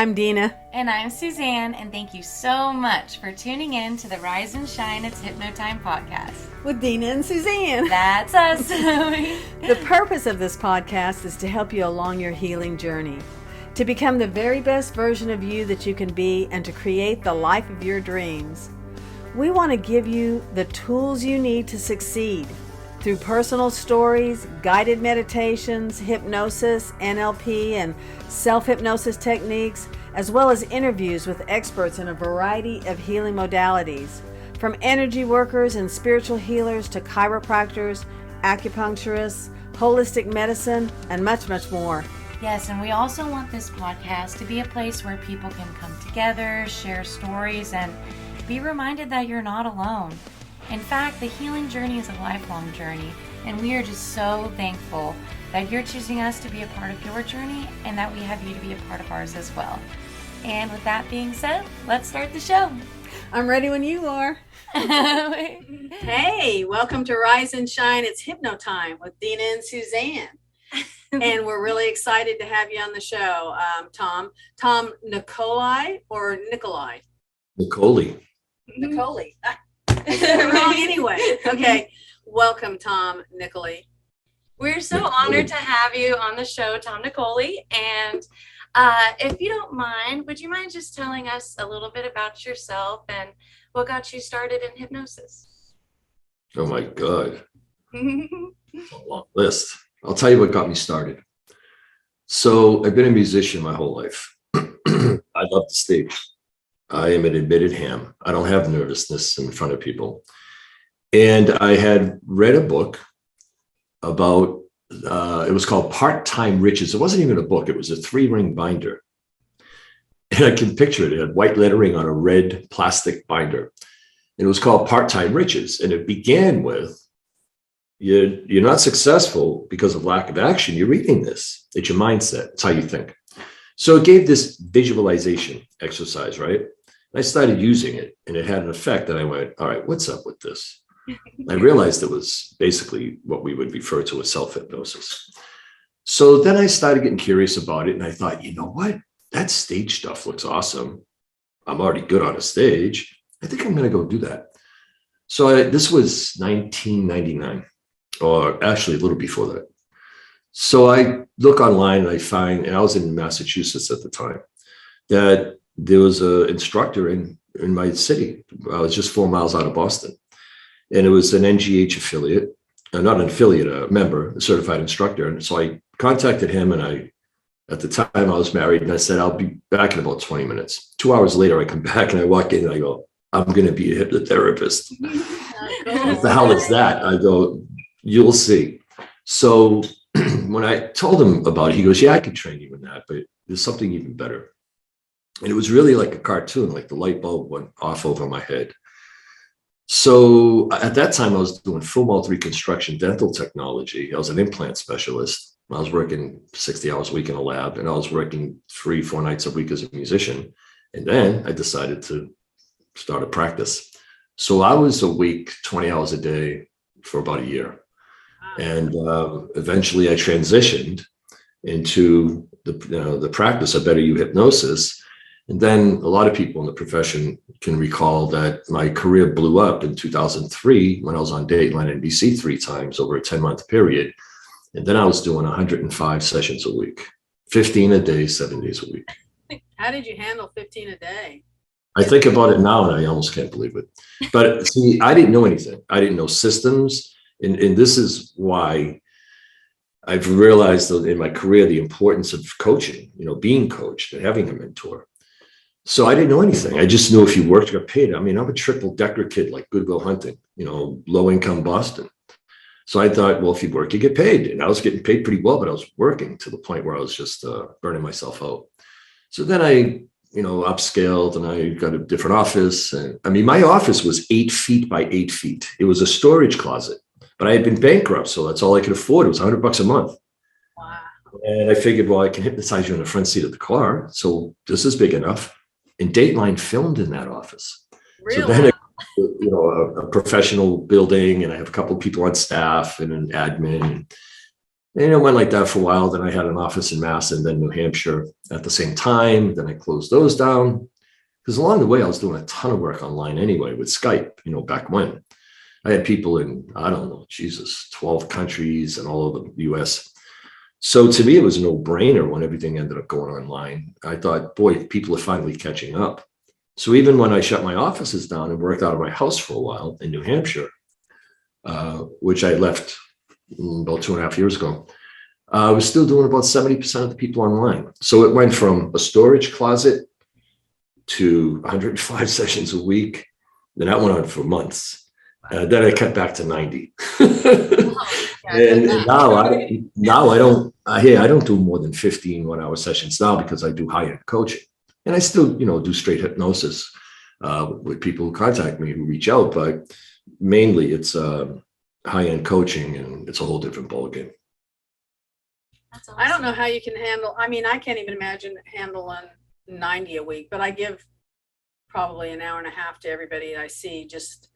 I'm Deana. And I'm Suzanne, and thank you so much for tuning in to the Rise and Shine It's Hypno Time podcast. With Deana and Suzanne. That's us. The purpose of this podcast is to help you along your healing journey, to become the very best version of you that you can be, and to create the life of your dreams. We want to give you the tools you need to succeed through personal stories, guided meditations, hypnosis, NLP, and self-hypnosis techniques, as well as interviews with experts in a variety of healing modalities, from energy workers and spiritual healers to chiropractors, acupuncturists, holistic medicine, and much, much more. Yes, and we also want this podcast to be a place where people can come together, share stories, and be reminded that you're not alone. In fact, the healing journey is a lifelong journey, and we are just so thankful that you're choosing us to be a part of your journey and that we have you to be a part of ours as well. And with that being said, let's start the show. I'm ready when you are. Hey, welcome to Rise and Shine. It's Hypno Time with Deana and Suzanne. And we're really excited to have you on the show, Tom Nicoli or Nicolai? Nicoli. Nicoli. Wrong anyway. Okay. Welcome, Tom Nicoli. We're so honored to have you on the show, Tom Nicoli. And if you don't mind, would you mind just telling us a little bit about yourself and what got you started in hypnosis? Oh my God. A long list. I'll tell you what got me started. So I've been a musician my whole life. I love the stage. I am an admitted ham. I don't have nervousness in front of people. And I had read a book about, it was called Part-Time Riches. It wasn't even a book. It was a 3-ring binder. And I can picture it. It had white lettering on a red plastic binder. And it was called Part-Time Riches. And it began with, you're not successful because of lack of action. You're reading this. It's your mindset. It's how you think. So it gave this visualization exercise, right? I started using it and it had an effect and I went, all right, what's up with this? I realized it was basically what we would refer to as self-hypnosis. So then I started getting curious about it and I thought, you know what? That stage stuff looks awesome. I'm already good on a stage. I think I'm going to go do that. So this was 1999, or actually a little before that. So I look online and I find, and I was in Massachusetts at the time, that there was an instructor in my city. I was just 4 miles out of Boston. And it was an NGH affiliate, not an affiliate, a member, a certified instructor. And so I contacted him and at the time I was married and I said, I'll be back in about 20 minutes. 2 hours later, I come back and I walk in and I go, I'm going to be a hypnotherapist. What the hell is that? I go, you'll see. So when I told him about it, he goes, yeah, I could train you in that, but there's something even better. And it was really like a cartoon, like the light bulb went off over my head. So at that time, I was doing full mouth reconstruction dental technology. I was an implant specialist. I was working 60 hours a week in a lab, and I was working 3-4 nights a week as a musician. And then I decided to start a practice. So I was awake 20 hours a day for about a year. And eventually I transitioned into the practice of Better You Hypnosis. And then a lot of people in the profession can recall that my career blew up in 2003 when I was on Dateline NBC 3 times over a 10-month period. And then I was doing 105 sessions a week, 15 a day, 7 days a week. How did you handle 15 a day? I think about it now and I almost can't believe it. But see, I didn't know anything. I didn't know systems. And this is why I've realized in my career the importance of coaching, being coached and having a mentor. So I didn't know anything. I just knew if you worked, you got paid. I mean, I'm a triple decker kid, like Good Will Hunting, low income Boston. So I thought, well, if you work, you get paid. And I was getting paid pretty well, but I was working to the point where I was just burning myself out. So then I, upscaled and I got a different office. And I mean, my office was 8 feet by 8 feet. It was a storage closet, but I had been bankrupt. So that's all I could afford. It was $100 a month. Wow. And I figured, well, I can hypnotize you in the front seat of the car. So this is big enough. And Dateline filmed in that office. Really? So then, a professional building, and I have a couple of people on staff and an admin. And it went like that for a while. Then I had an office in Mass and then New Hampshire at the same time. Then I closed those down because along the way, I was doing a ton of work online anyway with Skype, back when. I had people in, I don't know, 12 countries and all over the US. So to me, it was a no-brainer when everything ended up going online. I thought, boy, people are finally catching up. So even when I shut my offices down and worked out of my house for a while in New Hampshire, which I left about 2.5 years ago, I was still doing about 70% of the people online. So it went from a storage closet to 105 sessions a week. Then that went on for months. Then I cut back to 90. And now I don't do more than 15 1-hour sessions now because I do high-end coaching. And I still, do straight hypnosis with people who contact me, who reach out, but mainly it's high-end coaching, and it's a whole different ballgame. That's awesome. I don't know how you can handle, I can't even imagine handling 90 a week, but I give probably an hour and a half to everybody I see, just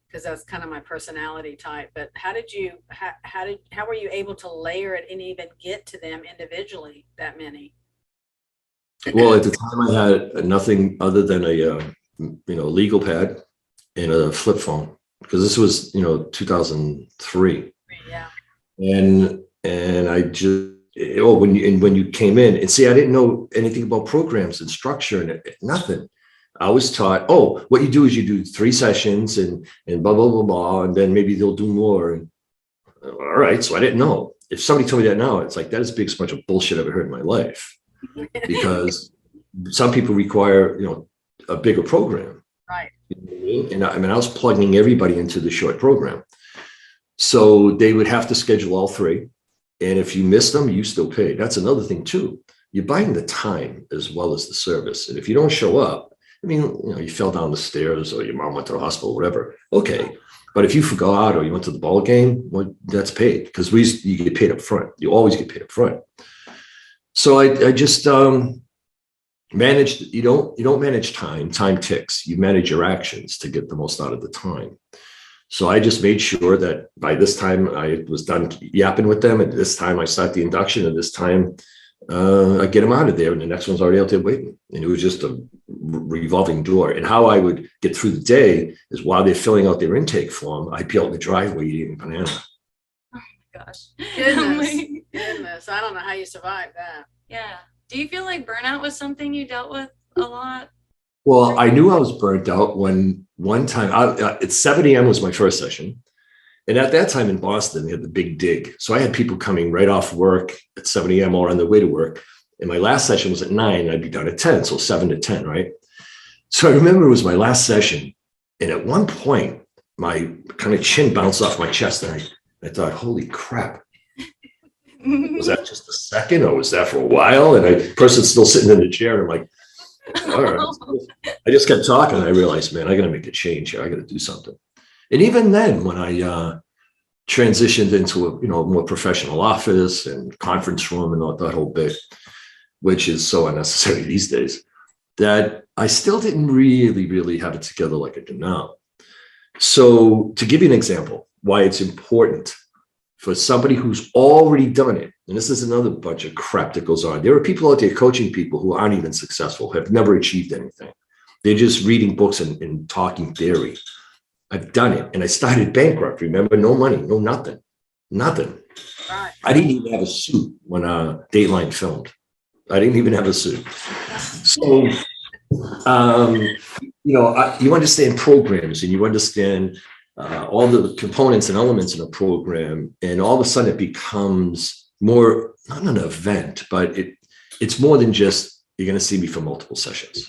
because that's kind of my personality type. But how were you able to layer it and even get to them individually, that many? Well, at the time I had nothing other than a legal pad and a flip phone, because this was 2003. Yeah. And I just when you came in, and see, I didn't know anything about programs and structure and nothing. I was taught, what you do is you do 3 sessions and blah blah blah blah, and then maybe they'll do more. And all right, so I didn't know. If somebody told me that now, it's like that is the biggest bunch of bullshit I've ever heard in my life. Because some people require, a bigger program. Right. And I was plugging everybody into the short program. So they would have to schedule all 3. And if you missed them, you still pay. That's another thing too. You're buying the time as well as the service. And if you don't show up, you fell down the stairs or your mom went to the hospital, whatever. Okay. But if you forgot or you went to the ball game, well, that's paid, because you get paid up front. You always get paid up front. So I just managed. You don't manage time. Time ticks. You manage your actions to get the most out of the time. So I just made sure that by this time I was done yapping with them, and this time I start the induction, and this time I get them out of there, and the next one's already out there waiting. And it was just a revolving door. And how I would get through the day is while they're filling out their intake form, I'd be out in the driveway eating a banana. Oh my gosh. Goodness. I don't know how you survived that. Yeah. Do you feel like burnout was something you dealt with a lot? Well, I knew I was burnt out when one time at 7 a.m. was my first session. And at that time in Boston, they had the big dig. So I had people coming right off work at 7 a.m. or on their way to work. And my last session was at 9. I'd be done at 10. So 7 to 10, right? So I remember it was my last session. And at one point, my kind of chin bounced off my chest. And I thought, holy crap. Was that just a second, or was that for a while? And the person's still sitting in the chair. And I'm like, all right. I just kept talking. And I realized, man, I got to make a change here. I got to do something. And even then, when I transitioned into a more professional office and conference room and all that whole bit, which is so unnecessary these days, that I still didn't really have it together like I do now. So to give you an example, why it's important for somebody who's already done it, and this is another bunch of crap that goes on. There are people out there coaching people who aren't even successful, have never achieved anything. They're just reading books and talking theory. I've done it, and I started bankrupt. Remember, no money, no nothing. Right. I didn't even have a suit when Dateline filmed. I didn't even have a suit. So, you understand programs, and you understand all the components and elements in a program, and all of a sudden it becomes more, not an event, but it's more than just, you're going to see me for multiple sessions.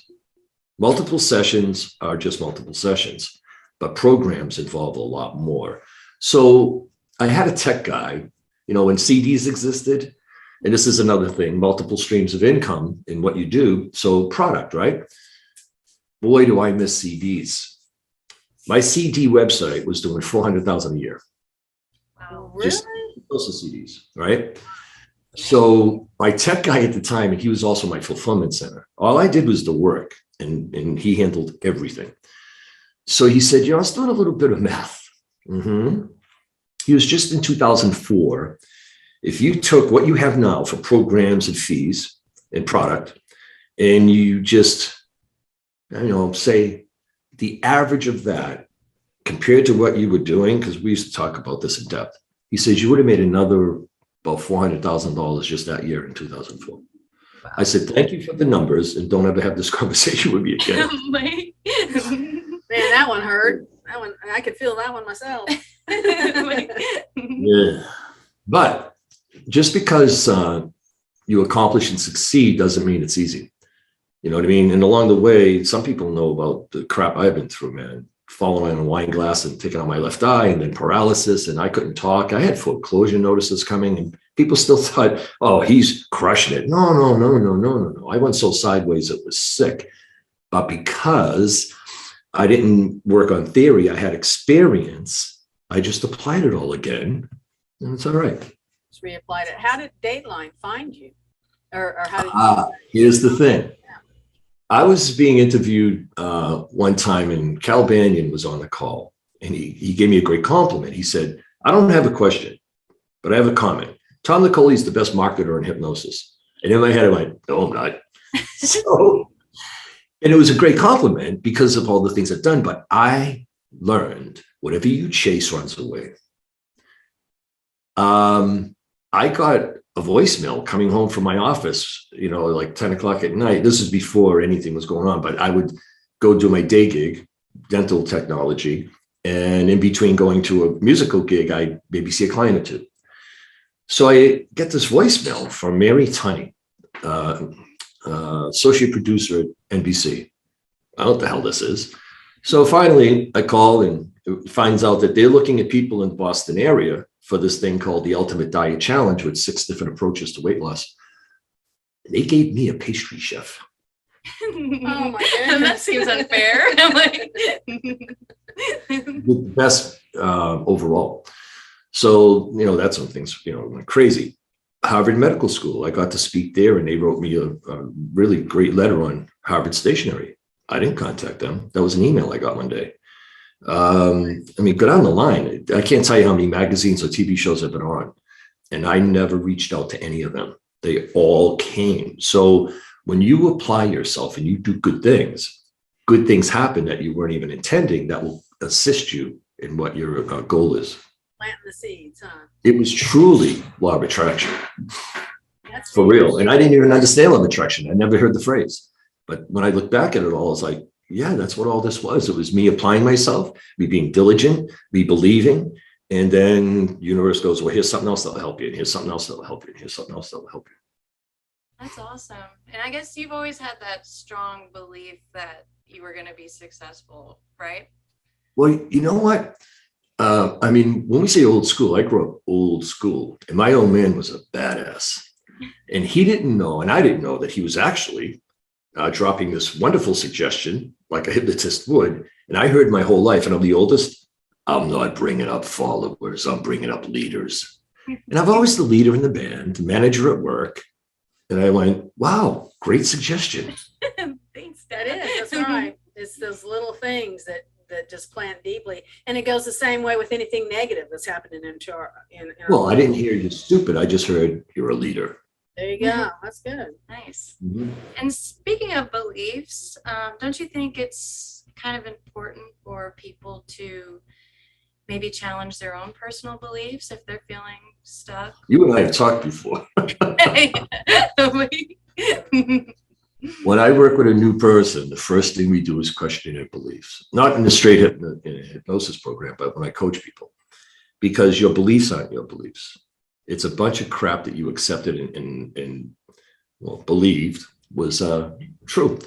Multiple sessions are just multiple sessions. But programs involve a lot more. So I had a tech guy, when CDs existed, and this is another thing, multiple streams of income in what you do. So product, right? Boy, do I miss CDs. My CD website was doing $400,000 a year. Wow, really? Just those CDs, right? So my tech guy at the time, and he was also my fulfillment center. All I did was the work, and he handled everything. So he said, I was doing a little bit of math. He was just in 2004. If you took what you have now for programs and fees and product, and you just, say the average of that compared to what you were doing, because we used to talk about this in depth, he says you would have made another about $400,000 just that year in 2004. Wow. I said, thank you for the numbers, and don't ever have this conversation with me again. Man, that one hurt. That one, I could feel that one myself. Yeah. But just because you accomplish and succeed doesn't mean it's easy. You know what I mean? And along the way, some people know about the crap I've been through, man. Falling on a wine glass and taking out my left eye, and then paralysis, and I couldn't talk. I had foreclosure notices coming, and people still thought, oh, he's crushing it. No. I went so sideways it was sick. But because I didn't work on theory, I had experience, I just applied it all again, and it's all right. Just reapplied it. How did Dateline find you? Or how did you here's the thing. I was being interviewed one time, and Cal Banyan was on the call, and he gave me a great compliment. He said, I don't have a question, but I have a comment. Tom Nicoli is the best marketer in hypnosis. And in my head, I went, no, I'm not. And it was a great compliment because of all the things I've done. But I learned whatever you chase runs away. I got a voicemail coming home from my office, like 10 o'clock at night. This is before anything was going on, but I would go do my day gig, dental technology. And in between going to a musical gig, I'd maybe see a client or two. So I get this voicemail from Mary Tunney, associate producer at NBC. I don't know what the hell this is. So finally I call, and it finds out that they're looking at people in the Boston area for this thing called the Ultimate Diet Challenge with 6 different approaches to weight loss. They gave me a pastry chef. Oh my goodness. That seems unfair. I'm like the best overall. So, that's when things, went crazy. Harvard Medical School, I got to speak there, and they wrote me a really great letter on Harvard Stationery. I didn't contact them. That was an email I got one day. Go down the line. I can't tell you how many magazines or TV shows I've been on, and I never reached out to any of them. They all came. So when you apply yourself and you do good things happen that you weren't even intending, that will assist you in what your goal is. Planting the seeds, huh? It was truly law of attraction. That's for real. And I didn't even understand law of attraction. I never heard the phrase. But when I look back at it all, it's like, yeah, that's what all this was. It was me applying myself, me being diligent, me believing. And then universe goes, well, here's something else that'll help you. And here's something else that'll help you. And here's something else that'll help you. That's awesome. And I guess you've always had that strong belief that you were going to be successful, right? Well, you know what? When we say old school, I grew up old school, and my old man was a badass. And he didn't know, and I didn't know, that he was actually dropping this wonderful suggestion like a hypnotist would. And I heard my whole life, and I'm the oldest, I'm not bringing up followers, I'm bringing up leaders. And I've always the leader in the band, the manager at work. And I went, wow, great suggestion. Thanks, Dad. That is, that's right. It's those little things that just plant deeply. And it goes the same way with anything negative that's happening in our Well, I didn't hear you're stupid. I just heard you're a leader. There you go. That's good. Nice. Mm-hmm. And speaking of beliefs, don't you think it's kind of important for people to maybe challenge their own personal beliefs if they're feeling stuck? You and I have talked before. When I work with a new person, the first thing we do is question their beliefs. Not in the straight hypnosis program, but when I coach people. Because your beliefs aren't your beliefs. It's a bunch of crap that you accepted and believed was true.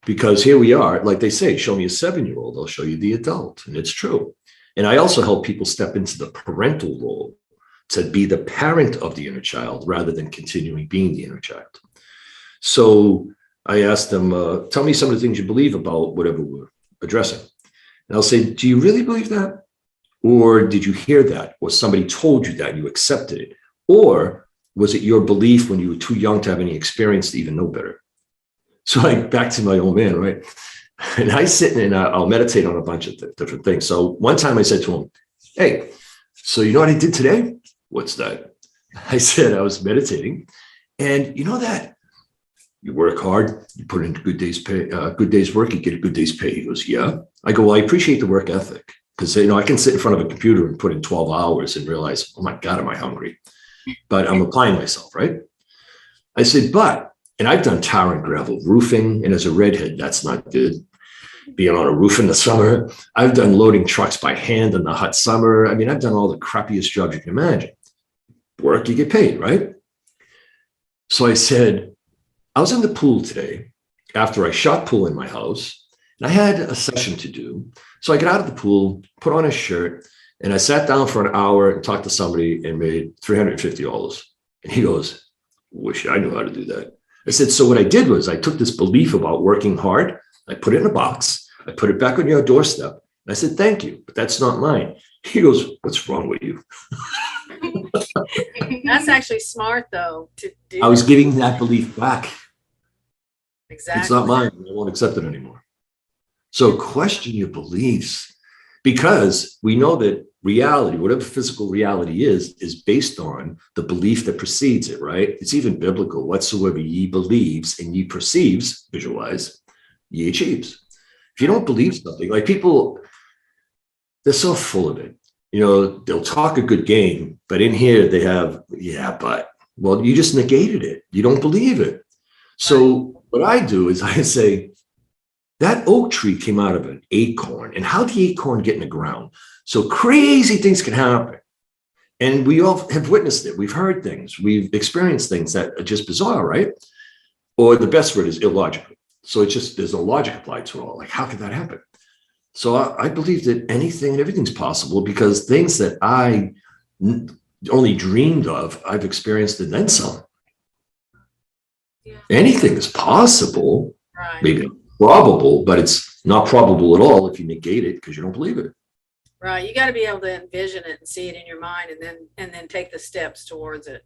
Because here we are, like they say, show me a 7-year-old, I'll show you the adult. And it's true. And I also help people step into the parental role to be the parent of the inner child rather than continuing being the inner child. So I asked them, tell me some of the things you believe about whatever we're addressing. And I'll say, do you really believe that? Or did you hear that? Or somebody told you that and you accepted it? Or was it your belief when you were too young to have any experience to even know better? So back to my old man, right? And I sit and I'll meditate on a bunch of different things. So one time I said to him, hey, so you know what I did today? What's that? I said I was meditating, and you know that you work hard, you put in good day's pay, good day's work, you get a good day's pay. He goes, yeah. I go, well, I appreciate the work ethic, because I can sit in front of a computer and put in 12 hours and realize, oh my God, am I hungry? But I'm applying myself, right? I said, and I've done tar and gravel roofing, and as a redhead, that's not good. Being on a roof in the summer. I've done loading trucks by hand in the hot summer. I mean, I've done all the crappiest jobs you can imagine. Work, you get paid, right? So I said, I was in the pool today after I shot pool in my house, and I had a session to do. So I got out of the pool, put on a shirt, and I sat down for an hour and talked to somebody and made $350. And he goes, wish I knew how to do that. I said, so what I did was I took this belief about working hard, I put it in a box, I put it back on your doorstep. And I said, thank you, but that's not mine. He goes, what's wrong with you? That's actually smart, though, to do. I was giving that belief back. Exactly. It's not mine. I won't accept it anymore. So question your beliefs, because we know that reality, whatever physical reality is based on the belief that precedes it, right? It's even biblical. Whatsoever ye believes and ye perceives, visualize, ye achieves. If you don't believe something, like people, they're so full of it. They'll talk a good game, but in here they have, well, you just negated it. You don't believe it. So what I do is I say, that oak tree came out of an acorn. And how did the acorn get in the ground? So crazy things can happen. And we all have witnessed it. We've heard things. We've experienced things that are just bizarre, right? Or the best word is illogical. So it's just, there's no logic applied to it all. Like, how could that happen? So I believe that anything and everything's possible, because things that I only dreamed of, I've experienced and then some. Yeah. Anything is possible, right. Maybe probable, but it's not probable at all if you negate it because you don't believe it. Right. You got to be able to envision it and see it in your mind, and then take the steps towards it.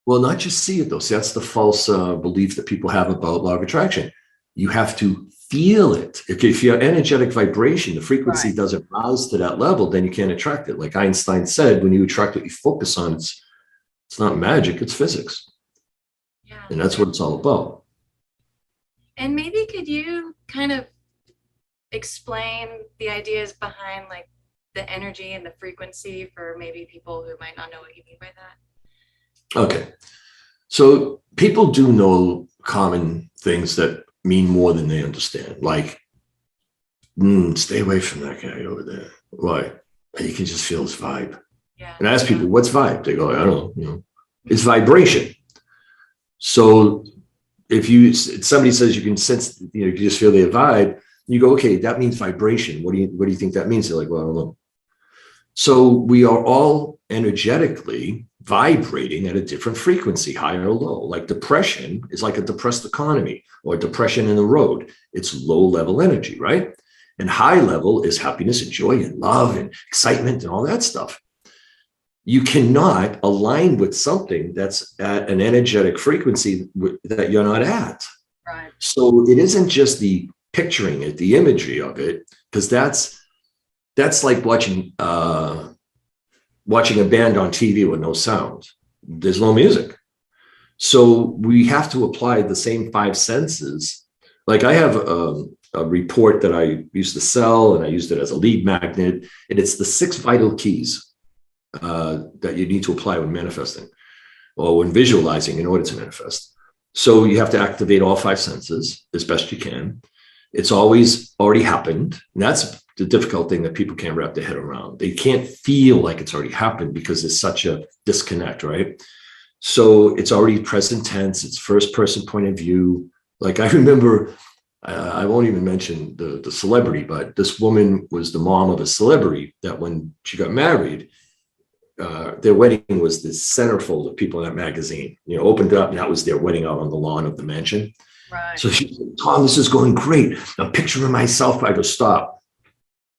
Well, not just see it though. See, that's the false belief that people have about law of attraction. You have to feel it. If you're energetic vibration, the frequency doesn't rise to that level, then you can't attract it. Like Einstein said, when you attract what you focus on, it's not magic, it's physics. Yeah. And that's what it's all about. And maybe could you kind of explain the ideas behind like the energy and the frequency for maybe people who might not know what you mean by that? Okay. So people do know common things that mean more than they understand. Like, stay away from that guy over there. Why? You can just feel his vibe. Yeah. And I ask people, what's vibe? They go, I don't know. It's vibration. So if somebody says you can sense, you just feel their vibe, you go, okay, that means vibration. What do you think that means? They're like, well, I don't know. So we are all energetically vibrating at a different frequency, high or low. Like depression is like a depressed economy, or depression in the road. It's low level energy, right? And high level is happiness and joy and love and excitement and all that stuff. You cannot align with something that's at an energetic frequency that you're not at. Right. So it isn't just the picturing it, the imagery of it, because that's like watching a band on TV with no sound. There's no music. So we have to apply the same five senses. Like I have a report that I used to sell, and I used it as a lead magnet, and it's the 6 vital keys that you need to apply when manifesting or when visualizing in order to manifest. So you have to activate all 5 senses as best you can. It's always already happened. And that's the difficult thing that people can't wrap their head around. They can't feel like it's already happened because there's such a disconnect, right? So it's already present tense. It's first person point of view. Like I remember, I won't even mention the celebrity, but this woman was the mom of a celebrity that when she got married, their wedding was this centerfold of people in that magazine, opened up, and that was their wedding out on the lawn of the mansion. Right. So she said, Tom, this is going great. I'm picturing myself. I go, stop.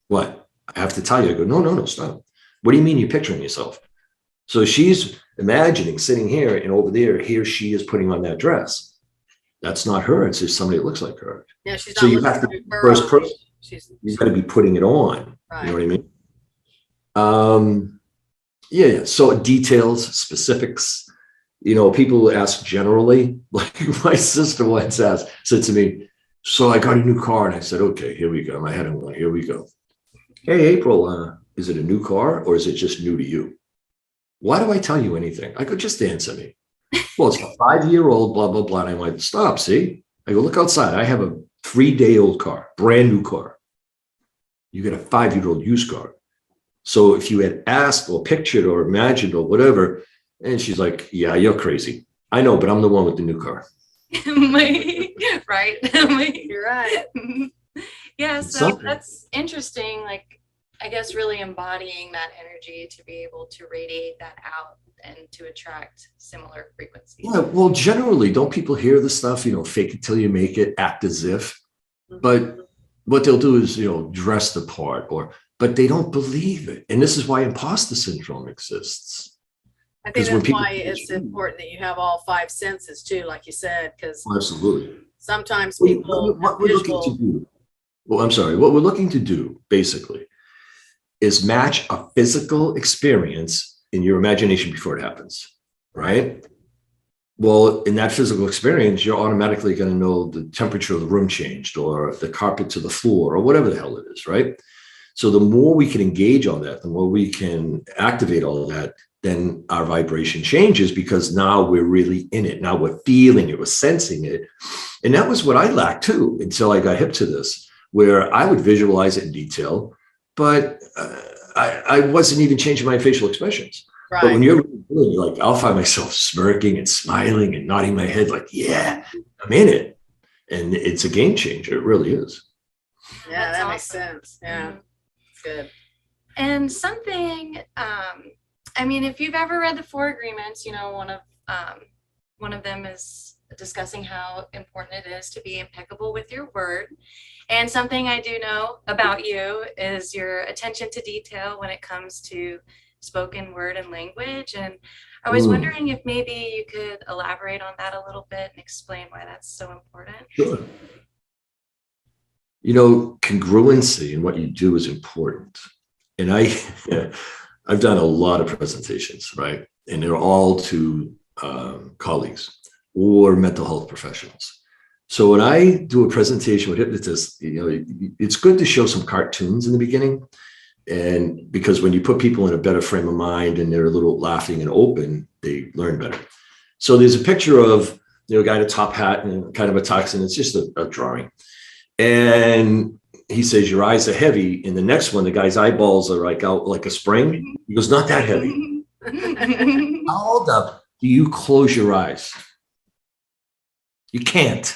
What? I have to tell you. I go, no, stop. What do you mean you're picturing yourself? So she's imagining sitting here, and over there, here she is putting on that dress. That's not her. It's just somebody that looks like her. Yeah, she's not. So you have to be first person. You've got to be putting it on. Right. You know what I mean? Yeah. So details, specifics, people ask generally, like my sister once said to me, so I got a new car. And I said, okay, here we go. My head on one, here we go. Hey, April, is it a new car or is it just new to you? Why do I tell you anything? I go, just answer me. Well, it's a 5-year-old, blah, blah, blah. And I went, stop, see? I go, look outside. I have a 3-day-old car, brand new car. You get a 5-year-old used car. So if you had asked or pictured or imagined or whatever, and she's like, yeah, you're crazy. I know, but I'm the one with the new car. Right. You're right. Yeah, so that's interesting. Like, I guess really embodying that energy to be able to radiate that out and to attract similar frequencies. Yeah, well, generally, don't people hear the stuff, fake it till you make it, act as if, but what they'll do is, dress the part but they don't believe it. And this is why imposter syndrome exists. I think that's why it's important that you have all 5 senses too, like you said, because absolutely. Sometimes people what we're looking to do. Well, I'm sorry. What we're looking to do basically is match a physical experience in your imagination before it happens, right? Well, in that physical experience, you're automatically going to know the temperature of the room changed or the carpet to the floor or whatever the hell it is, right? So the more we can engage on that, the more we can activate all that, then our vibration changes because now we're really in it. Now we're feeling it, we're sensing it. And that was what I lacked too, until I got hip to this, where I would visualize it in detail, but I wasn't even changing my facial expressions. Right. But when you're really like, I'll find myself smirking and smiling and nodding my head like, yeah, I'm in it. And it's a game changer. It really is. Yeah, that makes sense. Yeah, it's good. And something, if you've ever read the 4 Agreements, one of them is discussing how important it is to be impeccable with your word. And something I do know about you is your attention to detail when it comes to spoken word and language. And I was wondering if maybe you could elaborate on that a little bit and explain why that's so important. Sure. Congruency in what you do is important. And I've done a lot of presentations, right? And they're all to colleagues or mental health professionals. So when I do a presentation with hypnotists, it's good to show some cartoons in the beginning. And because when you put people in a better frame of mind and they're a little laughing and open, they learn better. So there's a picture of a guy in a top hat and kind of a tux, and it's just a drawing. And he says, your eyes are heavy. In the next one, the guy's eyeballs are like out like a spring. He goes, not that heavy. Hold up. Do you close your eyes? You can't.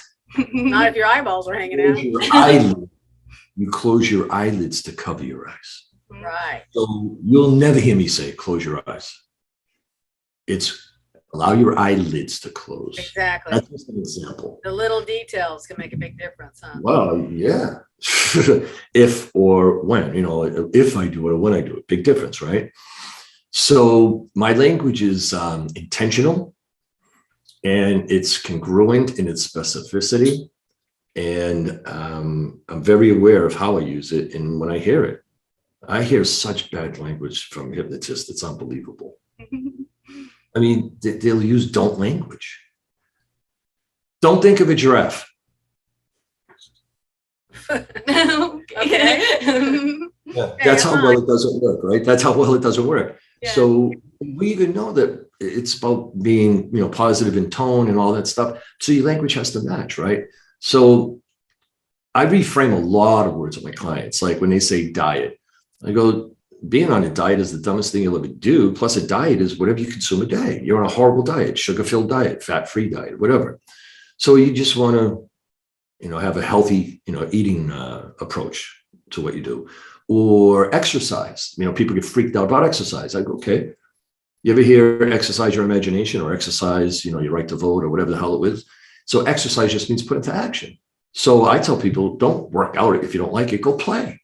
Not if your eyeballs are hanging out. You close your eyelids to cover your eyes. Right. So you'll never hear me say, close your eyes. It's allow your eyelids to close. Exactly. That's just an example. The little details can make a big difference, huh? Well, yeah. If or when, if I do it or when I do it, big difference, right? So my language is intentional and it's congruent in its specificity. And I'm very aware of how I use it. And when I hear such bad language from hypnotists, it's unbelievable. They'll use don't language. Don't think of a giraffe. Okay. Yeah, that's how well it doesn't work, right? That's how well it doesn't work. Yeah. So we even know that it's about being, positive in tone and all that stuff. So your language has to match, right? So I reframe a lot of words with my clients. Like when they say diet, I go, being on a diet is the dumbest thing you'll ever do. Plus a diet is whatever you consume a day. You're on a horrible diet, sugar-filled diet, fat-free diet, whatever. So you just want to, have a healthy, eating approach to what you do. Or exercise. People get freaked out about exercise. I go, okay. You ever hear exercise your imagination or exercise, your right to vote or whatever the hell it is? So exercise just means put into action. So I tell people, don't work out if you don't like it, go play.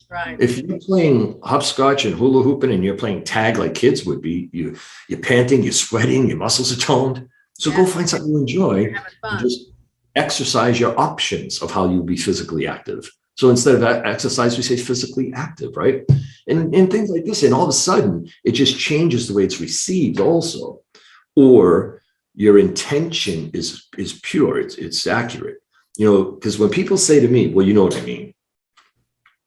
Right. If you're playing hopscotch and hula hooping and you're playing tag like kids would be, you're panting, you're sweating, your muscles are toned. So go find something you enjoy and just exercise your options of how you'll be physically active. So instead of exercise, we say physically active, right? And things like this. And all of a sudden, it just changes the way it's received also. Or your intention is pure, it's accurate. Because when people say to me, well, you know what I mean?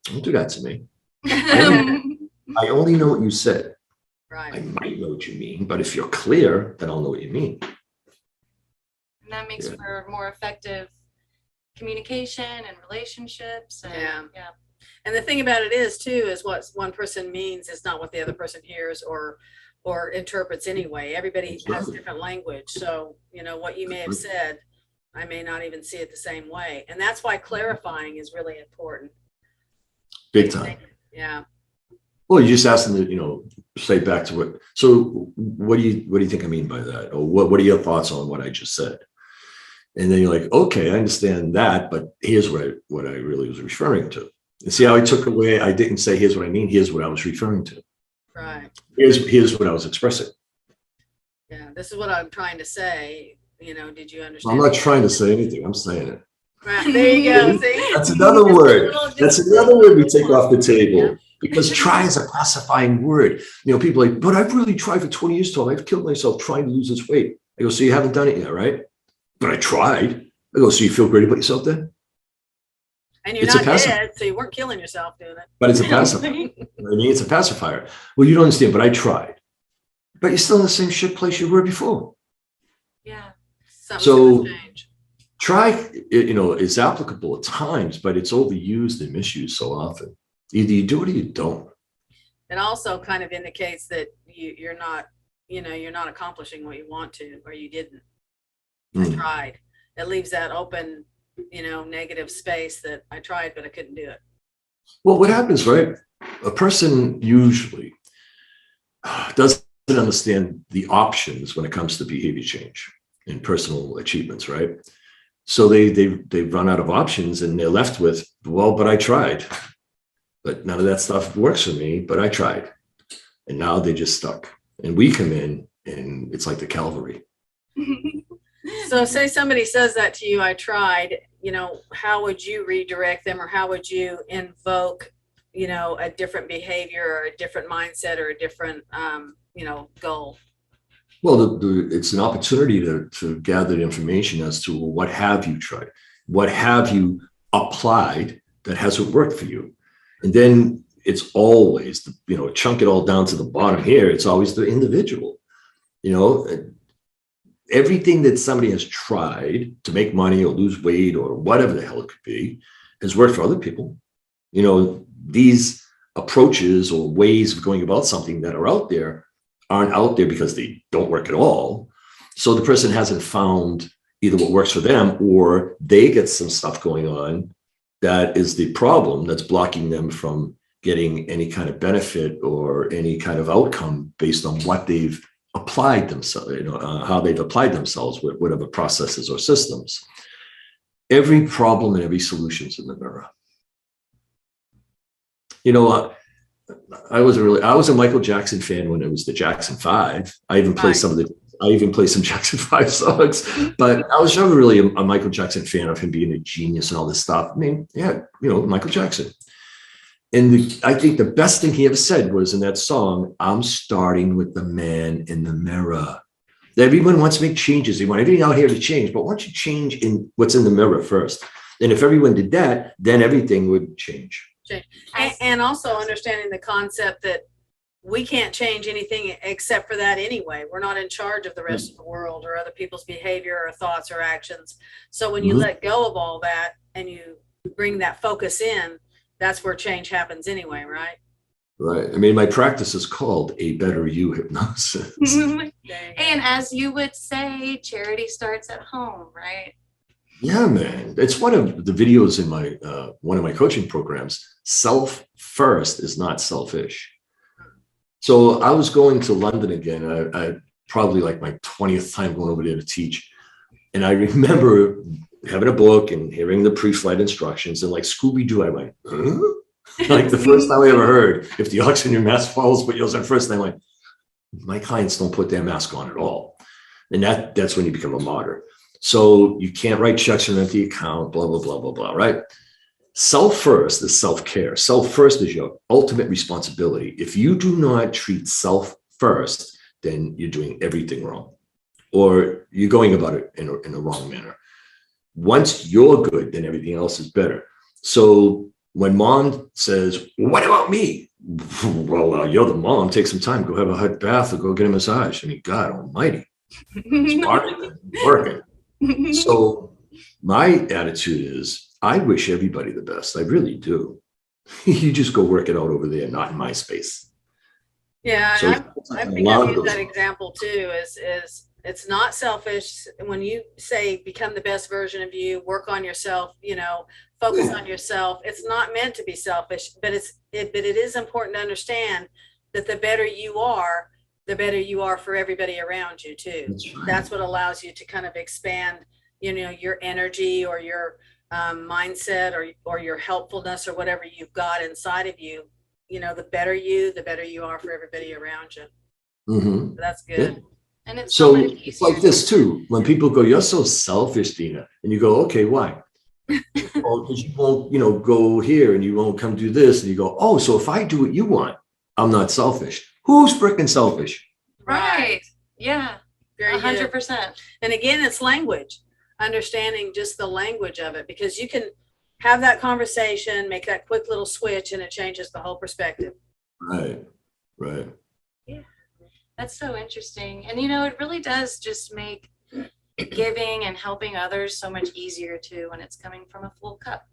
Don't do that to me. I only know what you said. Right. I might know what you mean, but if you're clear, then I'll know what you mean. And that makes for more effective communication and relationships. And, yeah. And the thing about it is what one person means is not what the other person hears or interprets anyway. Everybody has different language. So, what you may have said, I may not even see it the same way. And that's why clarifying is really important. Big time. Yeah. Well, you just asked them to, say back to what. So what do you think I mean by that? Or what are your thoughts on what I just said? And then you're like, okay, I understand that, but here's what I really was referring to. And see how I took away, I didn't say, here's what I mean, here's what I was referring to. Right. Here's what I was expressing. Yeah, this is what I'm trying to say. Did you understand? I'm not trying to say anything, I'm saying it. Right, there you go. See? That's another word. That's another word we take off the table. Because try is a pacifying word. People are like, but I've really tried for 20 years, Tom. I've killed myself trying to lose this weight. I go, so you haven't done it yet, right? But I tried. I go, so you feel great about yourself then? And you're not dead, so you weren't killing yourself doing it. But it's a pacifier. It's a pacifier. Well, you don't understand, but I tried. But you're still in the same shit place you were before. Yeah. So try, is applicable at times, but it's overused and misused so often. Either you do it or you don't. It also kind of indicates that you're not accomplishing what you want to, or you didn't. I tried. It leaves that open, negative space that I tried, but I couldn't do it. Well, what happens, right? A person usually doesn't understand the options when it comes to behavior change and personal achievements, right? So they run out of options and they're left with, well, but I tried. But none of that stuff works for me, but I tried. And now they're just stuck. And we come in and it's like the Calvary. So say somebody says that to you, I tried, how would you redirect them, or how would you invoke, a different behavior or a different mindset or a different, goal? Well, it's an opportunity to gather information as to what have you tried? What have you applied that hasn't worked for you? And then it's always, chunk it all down to the bottom here. It's always the individual, everything that somebody has tried to make money or lose weight or whatever the hell it could be has worked for other people. These approaches or ways of going about something that are out there aren't out there because they don't work at all. So the person hasn't found either what works for them, or they get some stuff going on that is the problem that's blocking them from getting any kind of benefit or any kind of outcome based on what they've applied themselves, how they've applied themselves with whatever processes or systems. Every problem and every solution is in the mirror. I was a Michael Jackson fan when it was the Jackson 5. I even played some Jackson 5 songs, but I was never really a Michael Jackson fan of him being a genius and all this stuff. I mean, Michael Jackson. And I think the best thing he ever said was in that song, I'm starting with the man in the mirror. Everyone wants to make changes. They want everything out here to change, but why don't you change in what's in the mirror first? And if everyone did that, then everything would change. And also understanding the concept that we can't change anything except for that anyway. We're not in charge of the rest of the world or other people's behavior or thoughts or actions. So when you let go of all that and you bring that focus in, that's where change happens anyway, right? Right. I mean, my practice is called A Better You Hypnosis. And as you would say, charity starts at home, right? Yeah, man. It's one of the videos in my one of my coaching programs. Self first is not selfish. So I was going to London again. I probably like my 20th time going over there to teach. And I remember having a book and hearing the pre-flight instructions, and like Scooby-Doo, I went, huh? Like the first time I ever heard, if the oxygen mask falls, put yours on first. And I went, my clients don't put their mask on at all. And that's when you become a martyr. So you can't write checks on an empty account, blah, blah, blah, blah, blah, right? Self first is self-care. Self first is your ultimate responsibility. If you do not treat self first, then you're doing everything wrong, or you're going about it in a wrong manner. Once you're good, then everything else is better. So when mom says, what about me? Well, you're the mom. Take some time. Go have a hot bath or go get a massage. I mean, God almighty. It's working. So my attitude is, I wish everybody the best. I really do. You just go work it out over there, not in my space. Yeah, So I think I've used that example too. Is it's not selfish when you say become the best version of you, work on yourself, focus on yourself. It's not meant to be selfish, but it is important to understand that the better you are, the better you are for everybody around you too. That's right. That's what allows you to kind of expand, your energy or your mindset or your helpfulness or whatever you've got inside of you. The better you are for everybody around you. Mm-hmm. So that's good. Yeah. And it's So much it's like easier. this too. When people go, you're so selfish, Deana, and you go, okay, why? Oh, because you won't, go here and you won't come do this. And you go, oh, so if I do what you want, I'm not selfish. Who's freaking selfish? Right. Yeah. Very good. 100%. And again, it's language, understanding just the language of it, because you can have that conversation, make that quick little switch, and it changes the whole perspective. Right. Yeah. That's so interesting. And it really does just make giving and helping others so much easier too when it's coming from a full cup.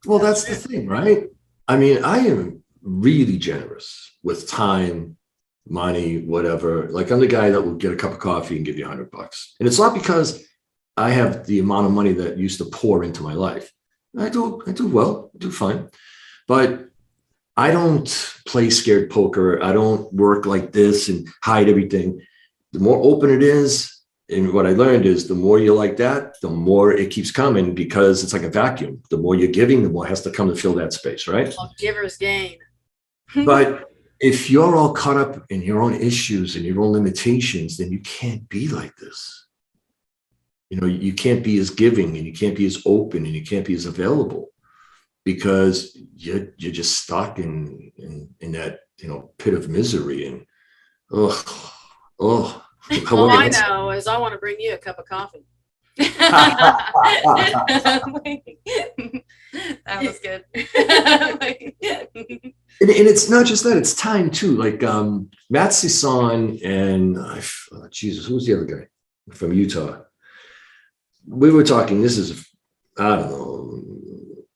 Well, that's the thing, right? I mean, I am really generous with time, money, whatever. Like, I'm the guy that will get a cup of coffee and give you $100. And it's not because I have the amount of money that used to pour into my life. I do well, I do fine. But I don't play scared poker. I don't work like this and hide everything. The more open it is, and what I learned is the more you're like that, the more it keeps coming, because it's like a vacuum. The more you're giving, the more has to come to fill that space, right? Well, givers gain. But if you're all caught up in your own issues and your own limitations, then you can't be like this. You can't be as giving, and you can't be as open, and you can't be as available, because you're just stuck in that pit of misery. And all I know is I want to bring you a cup of coffee. That was good. And it's not just that, it's time too. Like Matt Sison and Jesus, who was the other guy from Utah? We were talking, this is, I don't know,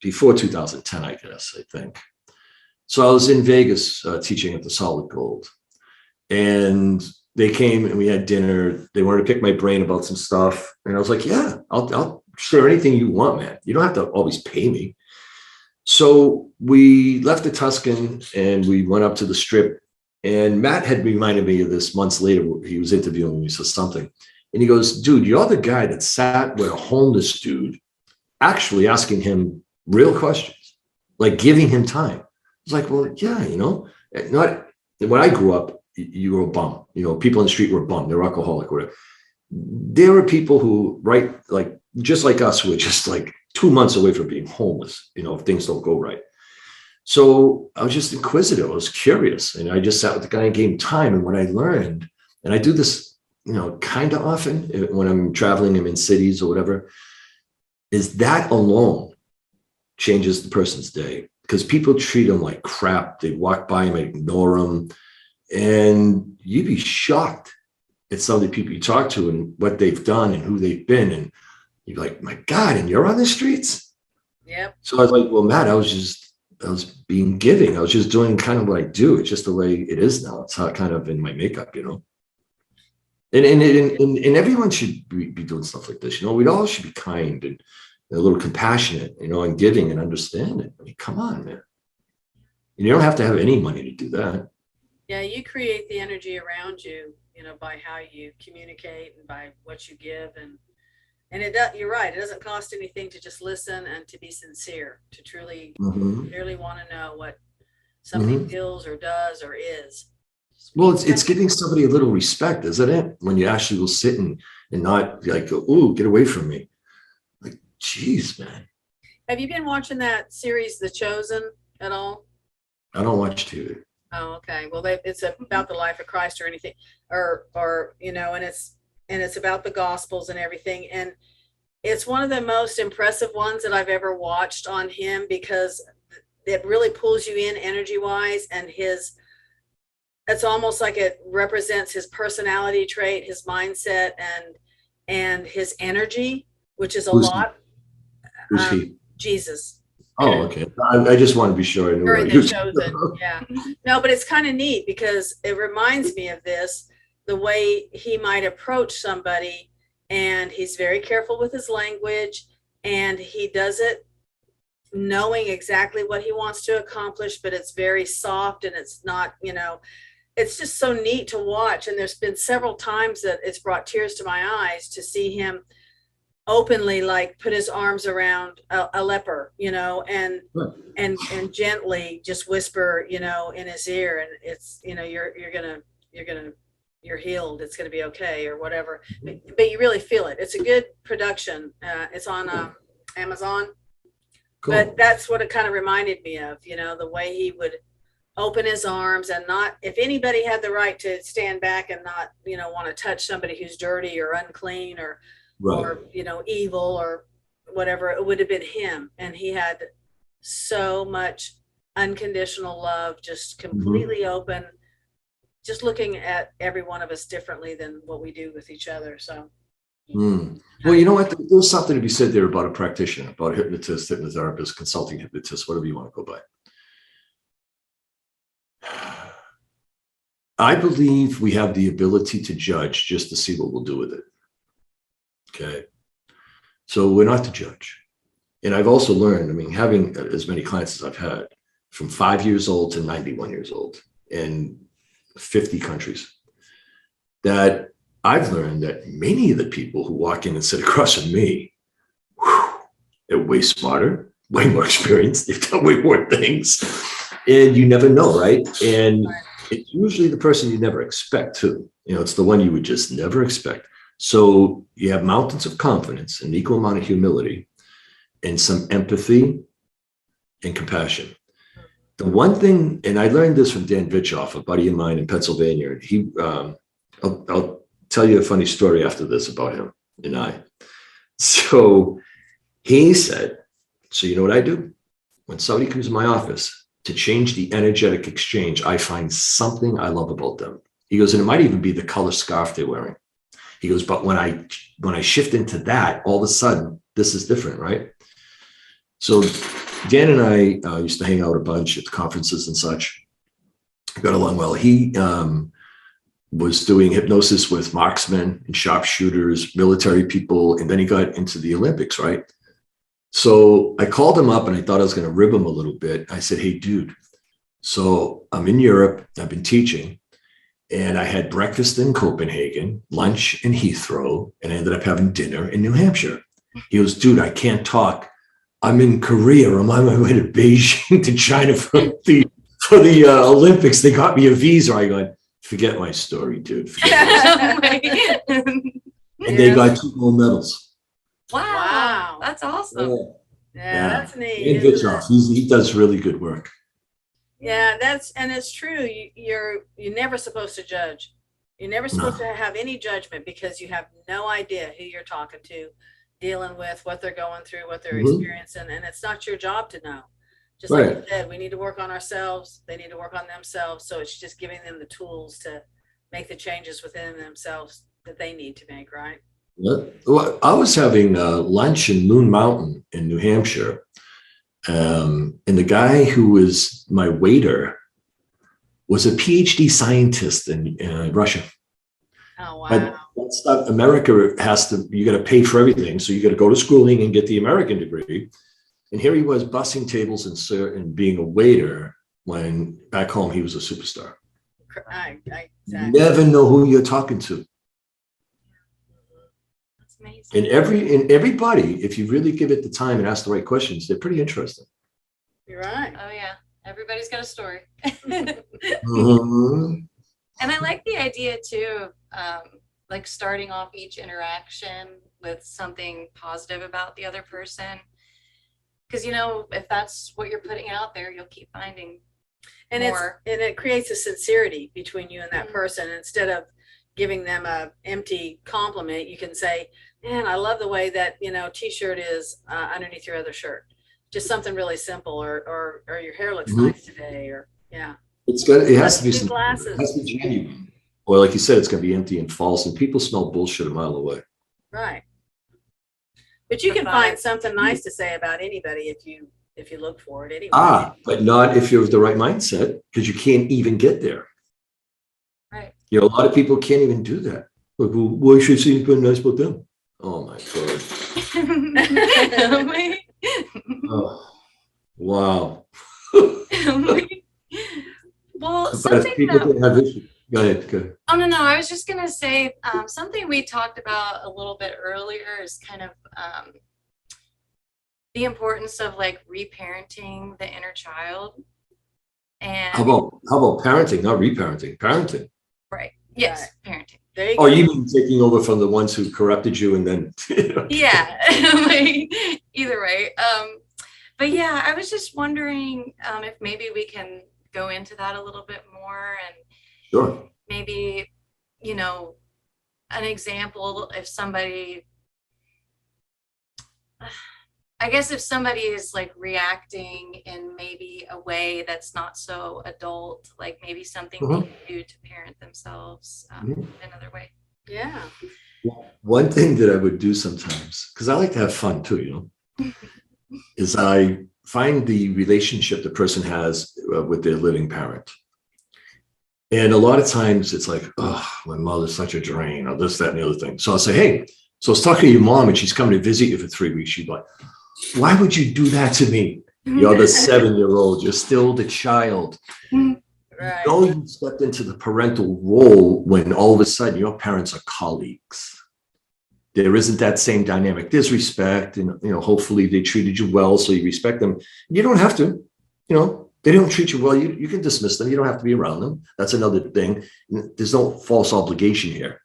before 2010, I guess, I think. So I was in Vegas teaching at the Solid Gold, and they came and we had dinner. They wanted to pick my brain about some stuff. And I was like, yeah, I'll share anything you want, man. You don't have to always pay me. So we left the Tuscan and we went up to the Strip, and Matt had reminded me of this months later. He was interviewing me, so something. And he goes, dude, you're the guy that sat with a homeless dude, actually asking him real questions, like giving him time. It's like, well, yeah, not when I grew up, you were a bum. People in the street were a bum. They're alcoholic or whatever. There were people who, right, like just like us, who were just like 2 months away from being homeless, if things don't go right. So I was just inquisitive. I was curious. And I just sat with the guy and gave him time. And what I learned, and I do this, kind of often when I'm traveling, I'm in cities or whatever, is that alone changes the person's day, because people treat them like crap. They walk by them, ignore them. And you'd be shocked at some of the people you talk to and what they've done and who they've been. And you're like, my God, and you're on the streets? Yep. So I was like, well, Matt, I was being giving. I was just doing kind of what I do. It's just the way it is now. It's how kind of in my makeup, And everyone should be doing stuff like this. We all should be kind and a little compassionate, and giving and understanding. I mean, come on, man. And you don't have to have any money to do that. Yeah, you create the energy around you, by how you communicate and by what you give. And you're right. It doesn't cost anything to just listen and to be sincere, to truly want to know what somebody feels or does or is. Well, it's giving somebody a little respect, isn't it? When you actually will sit and not like, ooh, get away from me. Like, geez, man. Have you been watching that series, The Chosen, at all? I don't watch TV. Oh, okay. Well, it's about the life of Christ or anything, or and it's about the Gospels and everything, and it's one of the most impressive ones that I've ever watched on him because it really pulls you in energy wise, and it's almost like it represents his personality trait, his mindset, and his energy, which is a Who's lot. Who's he? Jesus. Oh, okay. I just want to be sure I knew During right. The Chosen. Yeah. No, but it's kind of neat because it reminds me of this, the way he might approach somebody, and he's very careful with his language, and he does it knowing exactly what he wants to accomplish, but it's very soft, and it's not, it's just so neat to watch. And there's been several times that it's brought tears to my eyes to see him openly, like, put his arms around a leper, and gently just whisper, in his ear, and it's, you're healed, it's gonna be okay, or whatever. But you really feel it. It's a good production. It's on Amazon. Cool. But that's what it kind of reminded me of, the way he would open his arms, and not, if anybody had the right to stand back and not, want to touch somebody who's dirty or unclean or evil or whatever, it would have been him. And he had so much unconditional love, just completely open, just looking at every one of us differently than what we do with each other. So well, you know what, there's something to be said there about a practitioner, about a hypnotist, hypnotherapist, consulting hypnotist, whatever you want to go by. I believe we have the ability to judge just to see what we'll do with it. Okay. So we're not to judge. And I've also learned, having as many clients as I've had, from 5 years old to 91 years old in 50 countries, that I've learned that many of the people who walk in and sit across from me, they're way smarter, way more experienced. They've done way more things. And you never know, right? And it's usually the person you never expect too. It's the one you would just never expect. So you have mountains of confidence, an equal amount of humility, and some empathy and compassion. The one thing, and I learned this from Dan Vitchoff, a buddy of mine in Pennsylvania. I'll tell you a funny story after this about him and I. So he said, so you know what I do? When somebody comes to my office to change the energetic exchange, I find something I love about them. He goes, and it might even be the color scarf they're wearing. He goes, but when I shift into that, all of a sudden, this is different, right? So Dan and I used to hang out a bunch at conferences and such. Got along well. He was doing hypnosis with marksmen and sharpshooters, military people, and then he got into the Olympics, right? So I called him up and I thought I was going to rib him a little bit. I said, hey, dude, so I'm in Europe. I've been teaching. And I had breakfast in Copenhagen, lunch in Heathrow, and I ended up having dinner in New Hampshire. He goes, dude, I can't talk. I'm in Korea. I'm on my way to Beijing to China for the Olympics. They got me a visa. I go, forget my story, dude. And they got 2 gold medals. Wow. That's awesome. Yeah, that's neat. And Vitchoff, he does really good work. Yeah, it's true. You're never supposed to judge. You're never supposed to have any judgment, because you have no idea who you're talking to, dealing with, what they're going through, what they're experiencing, and it's not your job to know. Just like you said, we need to work on ourselves. They need to work on themselves. So it's just giving them the tools to make the changes within themselves that they need to make, right? Well, I was having lunch in Loon Mountain in New Hampshire. And the guy who was my waiter was a PhD scientist in Russia. Oh, wow. But that's not, America you got to pay for everything. So you got to go to schooling and get the American degree. And here he was bussing tables and being a waiter, when back home he was a superstar. Exactly. You never know who you're talking to. Amazing. And everybody, if you really give it the time and ask the right questions, they're pretty interesting. You're right. Oh yeah, everybody's got a story. Mm-hmm. And I like the idea too, like starting off each interaction with something positive about the other person. because, you know, if that's what you're putting out there, you'll keep finding And more. it creates a sincerity between you and that Mhm. person. Instead of giving them a empty compliment, you can say, man, I love the way that, you know, t-shirt is underneath your other shirt. Just something really simple, or your hair looks Mhm. nice today, or yeah. It has to be New something, glasses. it has to be genuine. Or like you said, it's going to be empty and false, and people smell bullshit a mile away. Right. But you The can find vibe. something nice to say about anybody if you look for it anyway. But not if you're of the right mindset, because you can't even get there. Right. You know, a lot of people can't even do that. Like, well, why should see anything nice about them? Oh my God. Oh, wow. Well, But something if people that, don't have issues, go ahead. oh no, I was just gonna say something we talked about a little bit earlier is kind of the importance of like reparenting the inner child. And How about parenting, not reparenting? Parenting. right, yes, parenting. There you Oh, go. you mean taking over from the ones who corrupted you and then Yeah, like, either way. But yeah, I was just wondering if maybe we can go into that a little bit more, and Sure. maybe, you know, an example if somebody, I guess if somebody is like reacting in maybe a way that's not so adult, like maybe something they can do to parent themselves another way. Yeah. One thing that I would do sometimes, because I like to have fun too, you know, is I find the relationship the person has with their living parent. And a lot of times it's like, oh, my mother's such a drain, or this, that, and the other thing. So I'll say, hey, so I was talking to your mom and she's coming to visit you for 3 weeks. She'd be like, why would you do that to me? You're the 7-year-old. You're still the child. Right. You know, you stepped into the parental role when all of a sudden your parents are colleagues. There isn't that same dynamic. There's respect, and you know, hopefully they treated you well, so you respect them. You don't have to, you know, they don't treat you well. You can dismiss them. You don't have to be around them. That's another thing. There's no false obligation here.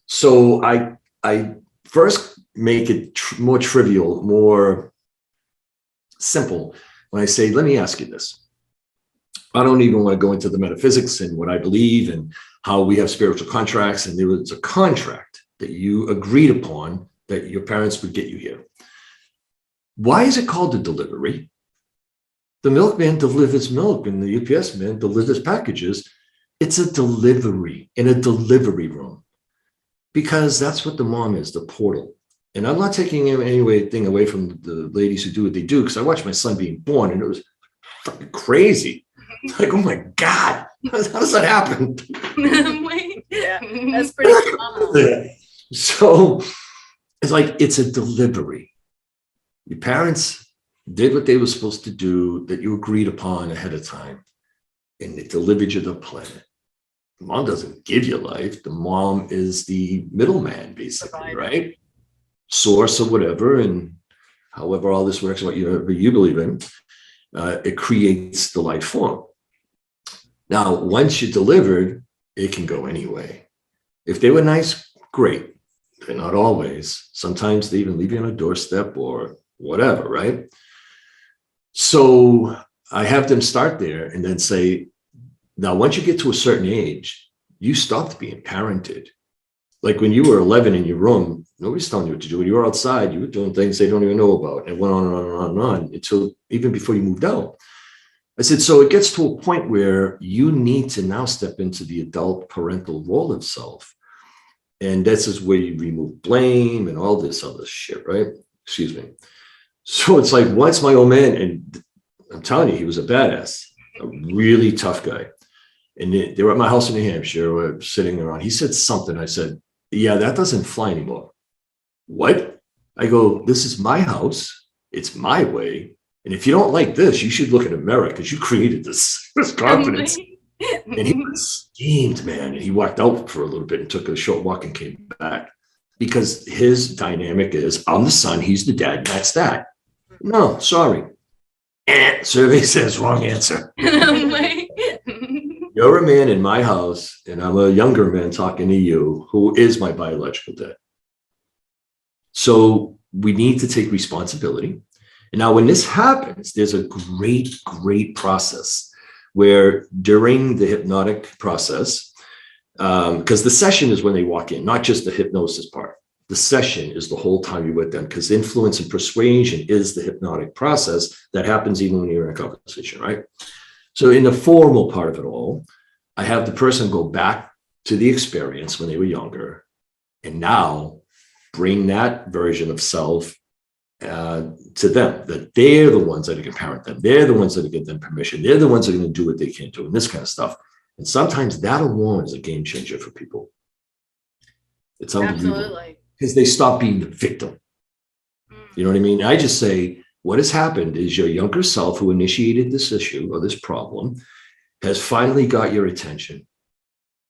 So I first make it more trivial, more simple when I say, let me ask you this. I don't even want to go into the metaphysics and what I believe and how we have spiritual contracts. And there was a contract that you agreed upon that your parents would get you here. Why is it called a delivery? The milkman delivers milk and the UPS man delivers packages. It's a delivery in a delivery room, because that's what the mom is, the portal. And I'm not taking anything away from the ladies who do what they do, because I watched my son being born and it was fucking crazy. Like, oh my God, how does that happen? Yeah, that's pretty phenomenal. So it's like, it's a delivery. Your parents did what they were supposed to do that you agreed upon ahead of time, and they delivered you the planet. The mom doesn't give you life. The mom is the middleman, basically, right? Source of whatever, and however all this works, whatever you believe in, it creates the life form. Now, once you're delivered, it can go anyway. If they were nice, great. They're not always. Sometimes they even leave you on a doorstep or whatever, right? So I have them start there and then say, now, once you get to a certain age, you stopped being parented. Like when you were 11 in your room, nobody's telling you what to do. When you were outside, you were doing things they don't even know about. And it went on and on and on and on until even before you moved out. I said, so it gets to a point where you need to now step into the adult parental role of self. And this is where you remove blame and all this other shit, right? Excuse me. So it's like, once my old man, and I'm telling you, he was a badass, a really tough guy. And they were at my house in New Hampshire, we're sitting around. He said something. I said, yeah, that doesn't fly anymore. What? I go, this is my house. It's my way. And if you don't like this, you should look in the mirror, because you created this confidence. And he was steamed, man. And he walked out for a little bit and took a short walk and came back, because his dynamic is, I'm the son, he's the dad, that's that. No, sorry. Survey says wrong answer. You're a man in my house, and I'm a younger man talking to you, who is my biological dad. So we need to take responsibility. And now when this happens, there's a great process where during the hypnotic process, because the session is when they walk in, not just the hypnosis part. The session is the whole time you're with them, because influence and persuasion is the hypnotic process that happens even when you're in a conversation, right? So in the formal part of it all, I have the person go back to the experience when they were younger and now bring that version of self to them, that they're the ones that can parent them. They're the ones that give them permission. They're the ones that are going to do what they can't do and this kind of stuff. And sometimes that alone is a game changer for people. It's unbelievable. Absolutely. Because they stop being the victim. You know what I mean? I just say, what has happened is your younger self who initiated this issue or this problem has finally got your attention.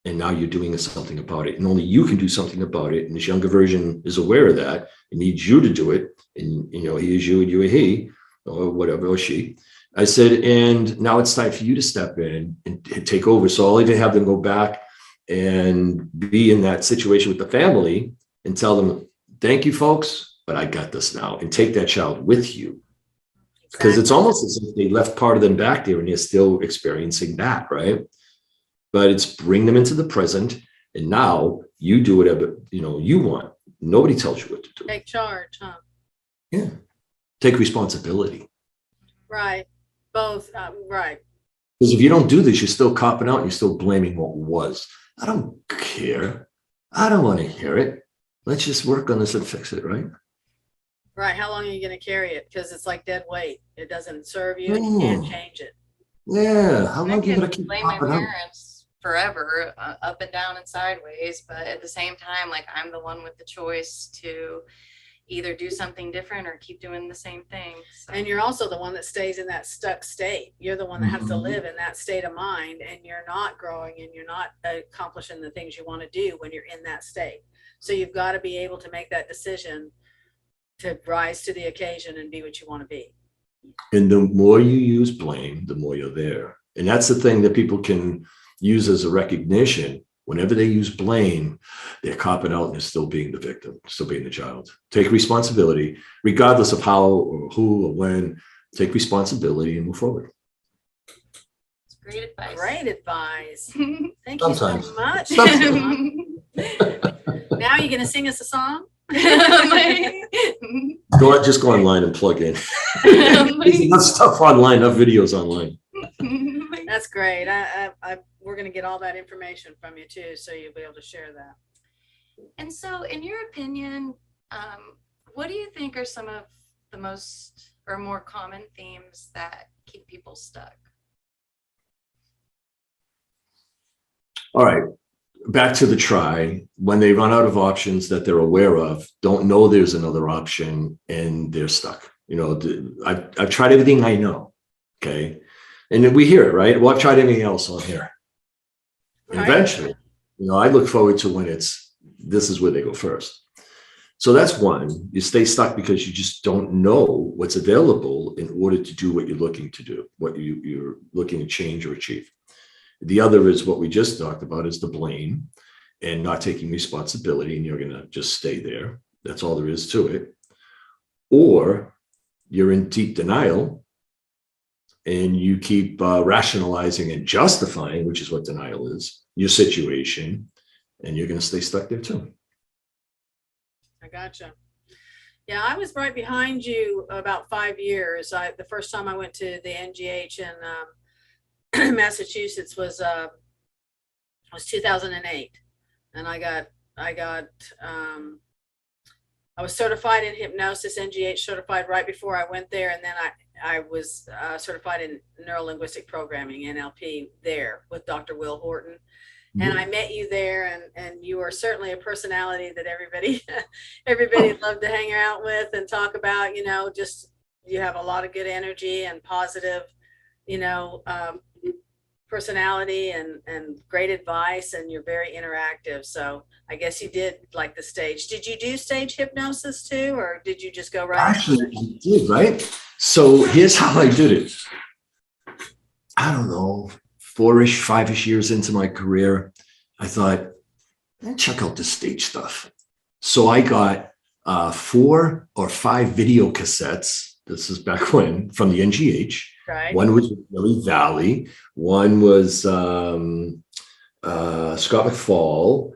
And now you're doing something about it. And only you can do something about it. And this younger version is aware of that. It needs you to do it. And, you know, he is you and you are he, or whatever, or she. I said, and now it's time for you to step in and take over. So I'll even have them go back and be in that situation with the family and tell them, thank you, folks, but I got this now. And take that child with you. Because it's almost as if they left part of them back there and they're still experiencing that, right? But it's bring them into the present. And now you do whatever, you know, you want. Nobody tells you what to do. Take charge, huh? Yeah. Take responsibility. Right. Both. Right. Because if you don't do this, you're still copping out and you're still blaming what was. I don't care. I don't want to hear it. Let's just work on this and fix it, right? Right. How long are you going to carry it? Because it's like dead weight. It doesn't serve you and you can't change it. Yeah. How long I are you can going to keep blame my popping out? parents forever, up and down and sideways, but at the same time, like, I'm the one with the choice to either do something different or keep doing the same thing. So. And you're also the one that stays in that stuck state. You're the one that has to Mhm. live in that state of mind, and you're not growing and you're not accomplishing the things you want to do when you're in that state. So you've got to be able to make that decision to rise to the occasion and be what you want to be. And the more you use blame, the more you're there. And that's the thing that people can use as a recognition. Whenever they use blame, they're copping out and they're still being the victim, still being the child. Take responsibility, regardless of how or who or when. Take responsibility and move forward. It's great advice. Great advice. Thank Sometimes. you so much. Sometimes. Now you're going to sing us a song? Just go online and plug in. There's enough stuff online, enough videos online. That's great. We're going to get all that information from you too, so you'll be able to share that. And so, in your opinion, what do you think are some of the most or more common themes that keep people stuck? All right. Back to the try. When they run out of options that they're aware of, don't know there's another option, and they're stuck. You know, I've tried everything I know. Okay. And we hear it, right? Well, I've tried everything else on here. And eventually, you know, I look forward to when this is where they go first. So that's one. You stay stuck because you just don't know what's available in order to do what you're looking to do, what you're looking to change or achieve. The other is what we just talked about, is the blame and not taking responsibility, and you're going to just stay there. That's all there is to it. Or you're in deep denial and you keep rationalizing and justifying, which is what denial is, your situation, and you're going to stay stuck there too. I gotcha. Yeah, I was right behind you about 5 years. The first time I went to the NGH in Massachusetts was 2008, and I was certified in hypnosis, NGH certified right before I went there, and then I was certified in neuro-linguistic programming, NLP, there with Dr. Will Horton. And I met you there, and you are certainly a personality that everybody loved to hang out with and talk about. You know, just you have a lot of good energy and positive, you know, personality and great advice, and you're very interactive. So I guess you did like the stage. Did you do stage hypnosis too, or did you just go right? Actually, I did, right? So here's how I did it. I don't know, 4-ish, 5-ish years into my career, I thought, check out this stage stuff. So I got 4 or 5 video cassettes This is back when, from the NGH. Right. One was Lily Valley. One was Scott McFall,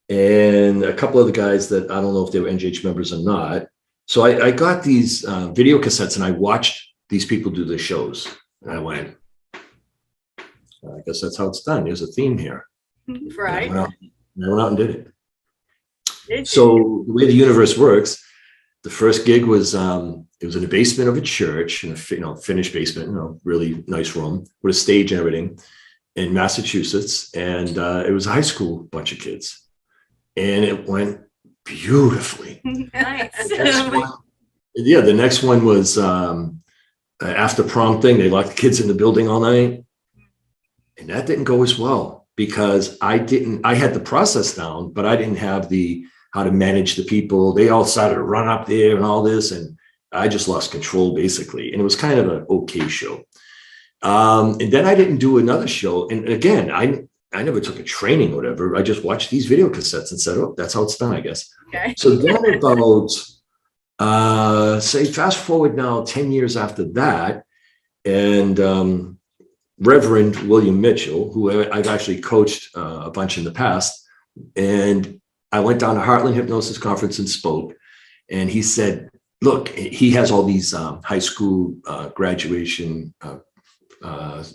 and a couple other guys that I don't know if they were NGH members or not. So I got these video cassettes and I watched these people do their shows. And I went, I guess that's how it's done. There's a theme here. Right. And I went out and did it. Did you? So the way the universe works, the first gig was it was in the basement of a church, in a finished basement, really nice room with a stage and everything, in Massachusetts, and it was a high school bunch of kids, and it went beautifully. Nice. The next one was after prom thing. They locked the kids in the building all night, and that didn't go as well because I had the process down, but I didn't have how to manage the people. They all started to run up there and all this, and I just lost control basically. And it was kind of an okay show. And then I didn't do another show. And again, I never took a training or whatever. I just watched these video cassettes and said, oh, that's how it's done, I guess. Okay. So then about, say, fast forward now 10 years after that, and Reverend William Mitchell, who I've actually coached a bunch in the past, and I went down to Heartland Hypnosis Conference and spoke, and he said, look, he has all these high school graduation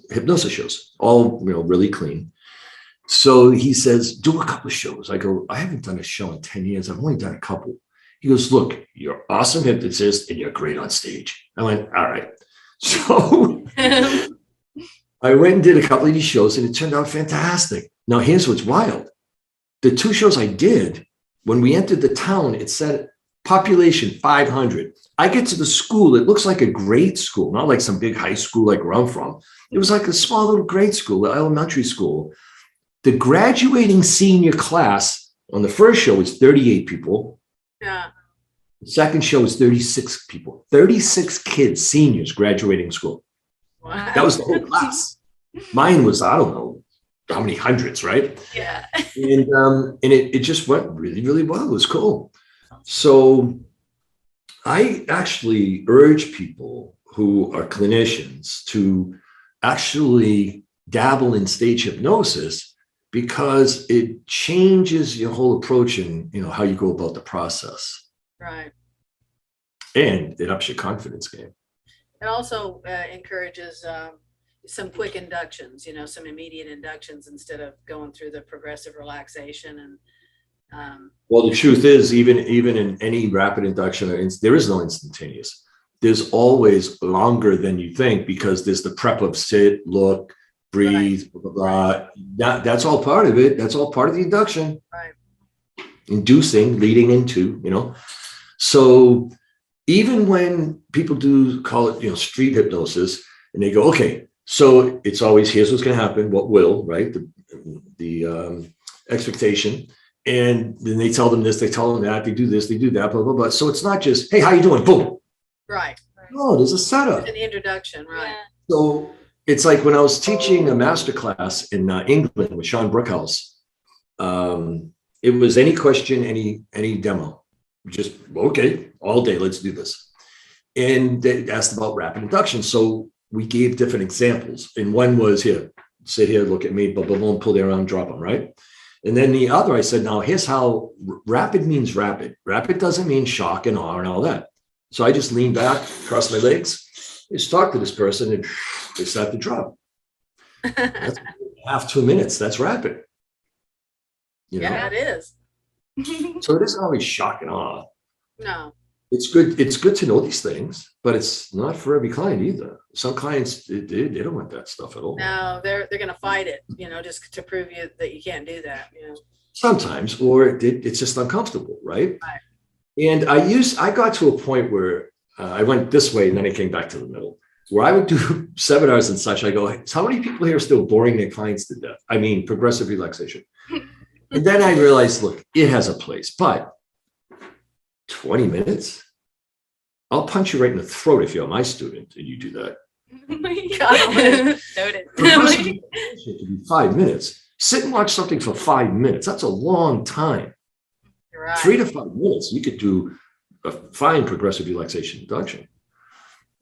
hypnosis shows, all really clean. So he says, do a couple of shows. I go, I haven't done a show in 10 years. I've only done a couple. He goes, look, you're an awesome hypnotist and you're great on stage. I went, all right. So I went and did a couple of these shows and it turned out fantastic. Now, here's what's wild. The two shows I did, when we entered the town, it said population 500. I get to the school. It looks like a grade school, not like some big high school like where I'm from. It was like a small little grade school, elementary school. The graduating senior class on the first show was 38 people. Yeah. The second show was 36 people, 36 kids, seniors graduating school. Wow. That was the whole class. Mine was, I don't know how many hundreds, right? Yeah. And it just went really, really well. It was cool. So I actually urge people who are clinicians to actually dabble in stage hypnosis because it changes your whole approach and how you go about the process. Right. And it ups your confidence game. It also encourages some quick inductions, some immediate inductions instead of going through the progressive relaxation. And well, the truth is, even in any rapid induction, there is no instantaneous. There's always longer than you think because there's the prep of sit, look, breathe, right. Blah, blah, blah. That's all part of it. That's all part of the induction. Right. Inducing, leading into, So even when people do call it, street hypnosis, and they go, okay, so it's always, here's what's going to happen, what will, right? The expectation. And then they tell them this, they tell them that, they do this, they do that, blah, blah, blah. So it's not just, hey, how you doing? Boom. Right. No, there's a setup. An introduction, right. Yeah. So it's like when I was teaching a master class in England with Sean Brookhouse, it was any question, any demo. Just, okay, all day, let's do this. And they asked about rapid induction. So we gave different examples. And one was, here, sit here, look at me, blah, blah, blah, pull their arm, drop them, right? And then the other, I said, now here's how rapid means rapid. Rapid doesn't mean shock and awe and all that. So I just leaned back, crossed my legs, just talked to this person, and they start to drop. That's 2 minutes. That's rapid. Yeah, it is. So it isn't always shock and awe. No. It's good. It's good to know these things, but it's not for every client either. Some clients, they don't want that stuff at all. No, they're going to fight it, just to prove you that you can't do that. Sometimes, or it's just uncomfortable, right? Right. And I got to a point where I went this way and then I came back to the middle, where I would do seminars and such. I go, how many people here are still boring their clients to death? I mean, progressive relaxation. And then I realized, look, it has a place, but 20 minutes, I'll punch you right in the throat if you're my student and you do that. Oh my God. Noted. It could be 5 minutes. Sit and watch something for 5 minutes. That's a long time. Right. 3 to 5 minutes, you could do a fine progressive relaxation induction.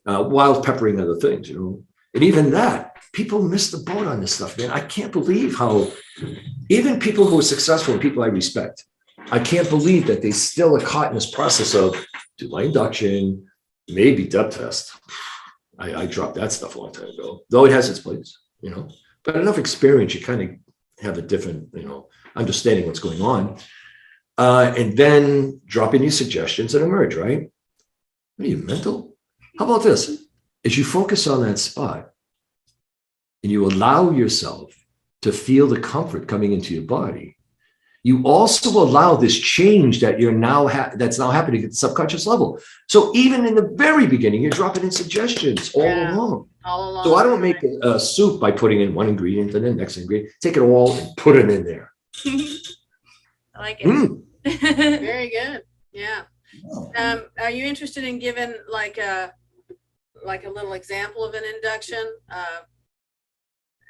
while peppering other things, And even that, people miss the boat on this stuff, man. I can't believe how even people who are successful and people I respect, I can't believe that they still are caught in this process of do my induction, maybe depth test. I dropped that stuff a long time ago, though it has its place, but enough experience, you kind of have a different, understanding what's going on. And then drop in your suggestions and emerge, right? What are you, mental? How about this? As you focus on that spot and you allow yourself to feel the comfort coming into your body, you also allow this change that that's now happening at the subconscious level. So even in the very beginning, you're dropping in suggestions all along. So I don't make a soup by putting in one ingredient and then next ingredient. Take it all and put it in there. I like it. Very good. Yeah. Are you interested in giving like a little example of an induction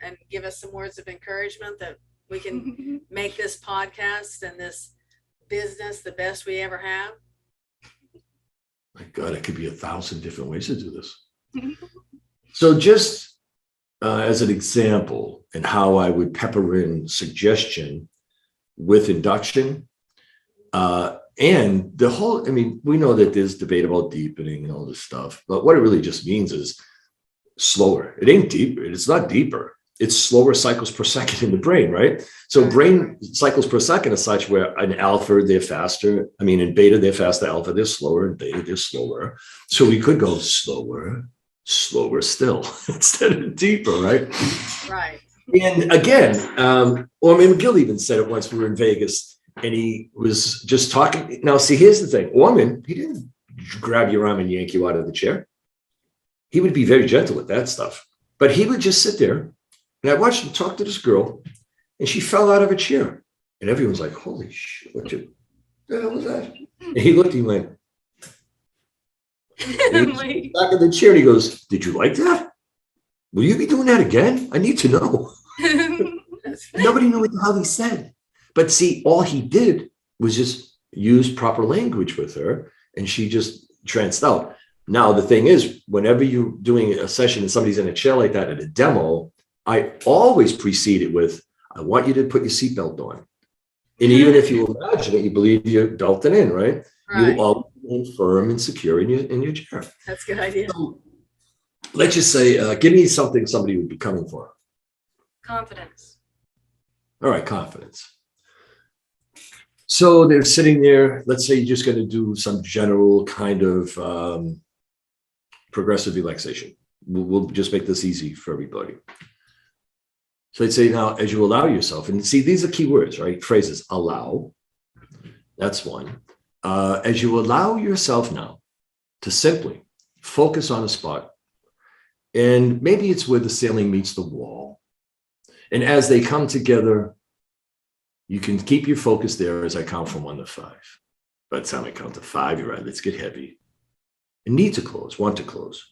and give us some words of encouragement that we can make this podcast and this business the best we ever have? My God, it could be 1,000 different ways to do this. So just as an example and how I would pepper in suggestion with induction, and the whole, we know that there's debate about deepening and all this stuff, but what it really just means is slower. It ain't deeper. It's not deeper. It's slower cycles per second in the brain, right? So brain cycles per second is such where in alpha, they're faster. In beta, they're faster. Alpha, they're slower. In beta, they're slower. So we could go slower still instead of deeper, right? Right. And again, McGill even said it once. We were in Vegas and he was just talking. Now, see, here's the thing. Orman, he didn't grab your arm and yank you out of the chair. He would be very gentle with that stuff. But he would just sit there. And I watched him talk to this girl, and she fell out of a chair. And everyone's like, holy shit, what the hell was that? And he looked, he went, back in the chair, and he goes, did you like that? Will you be doing that again? I need to know. Nobody knew what the hell he said. But see, all he did was just use proper language with her, and she just tranced out. Now, the thing is, whenever you're doing a session and somebody's in a chair like that at a demo, I always precede it with, I want you to put your seatbelt on. And even if you imagine it, you believe you're belted in, right? You'll always be firm and secure in your chair. That's a good idea. So, let's just say, give me something somebody would be coming for. Confidence. All right, confidence. So they're sitting there. Let's say you're just going to do some general kind of progressive relaxation. We'll just make this easy for everybody. So I'd say now, as you allow yourself, and see, these are key words, right? Phrases, allow. That's one. As you allow yourself now to simply focus on a spot, and maybe it's where the ceiling meets the wall. And as they come together, you can keep your focus there as I count from 1 to 5. By the time I count to 5, your eyelids get heavy and need to close, want to close.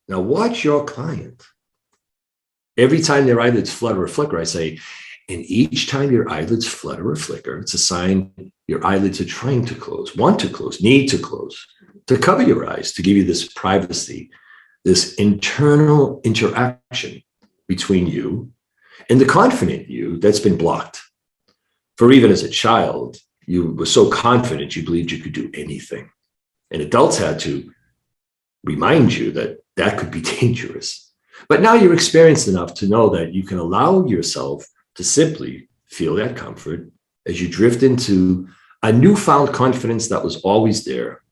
Now watch your client. Every time their eyelids flutter or flicker, I say, and each time your eyelids flutter or flicker, it's a sign your eyelids are trying to close, want to close, need to close, to cover your eyes, to give you this privacy, this internal interaction between you and the confident you that's been blocked. For even as a child, you were so confident you believed you could do anything. And adults had to remind you that that could be dangerous. But now you're experienced enough to know that you can allow yourself to simply feel that comfort as you drift into a newfound confidence that was always there.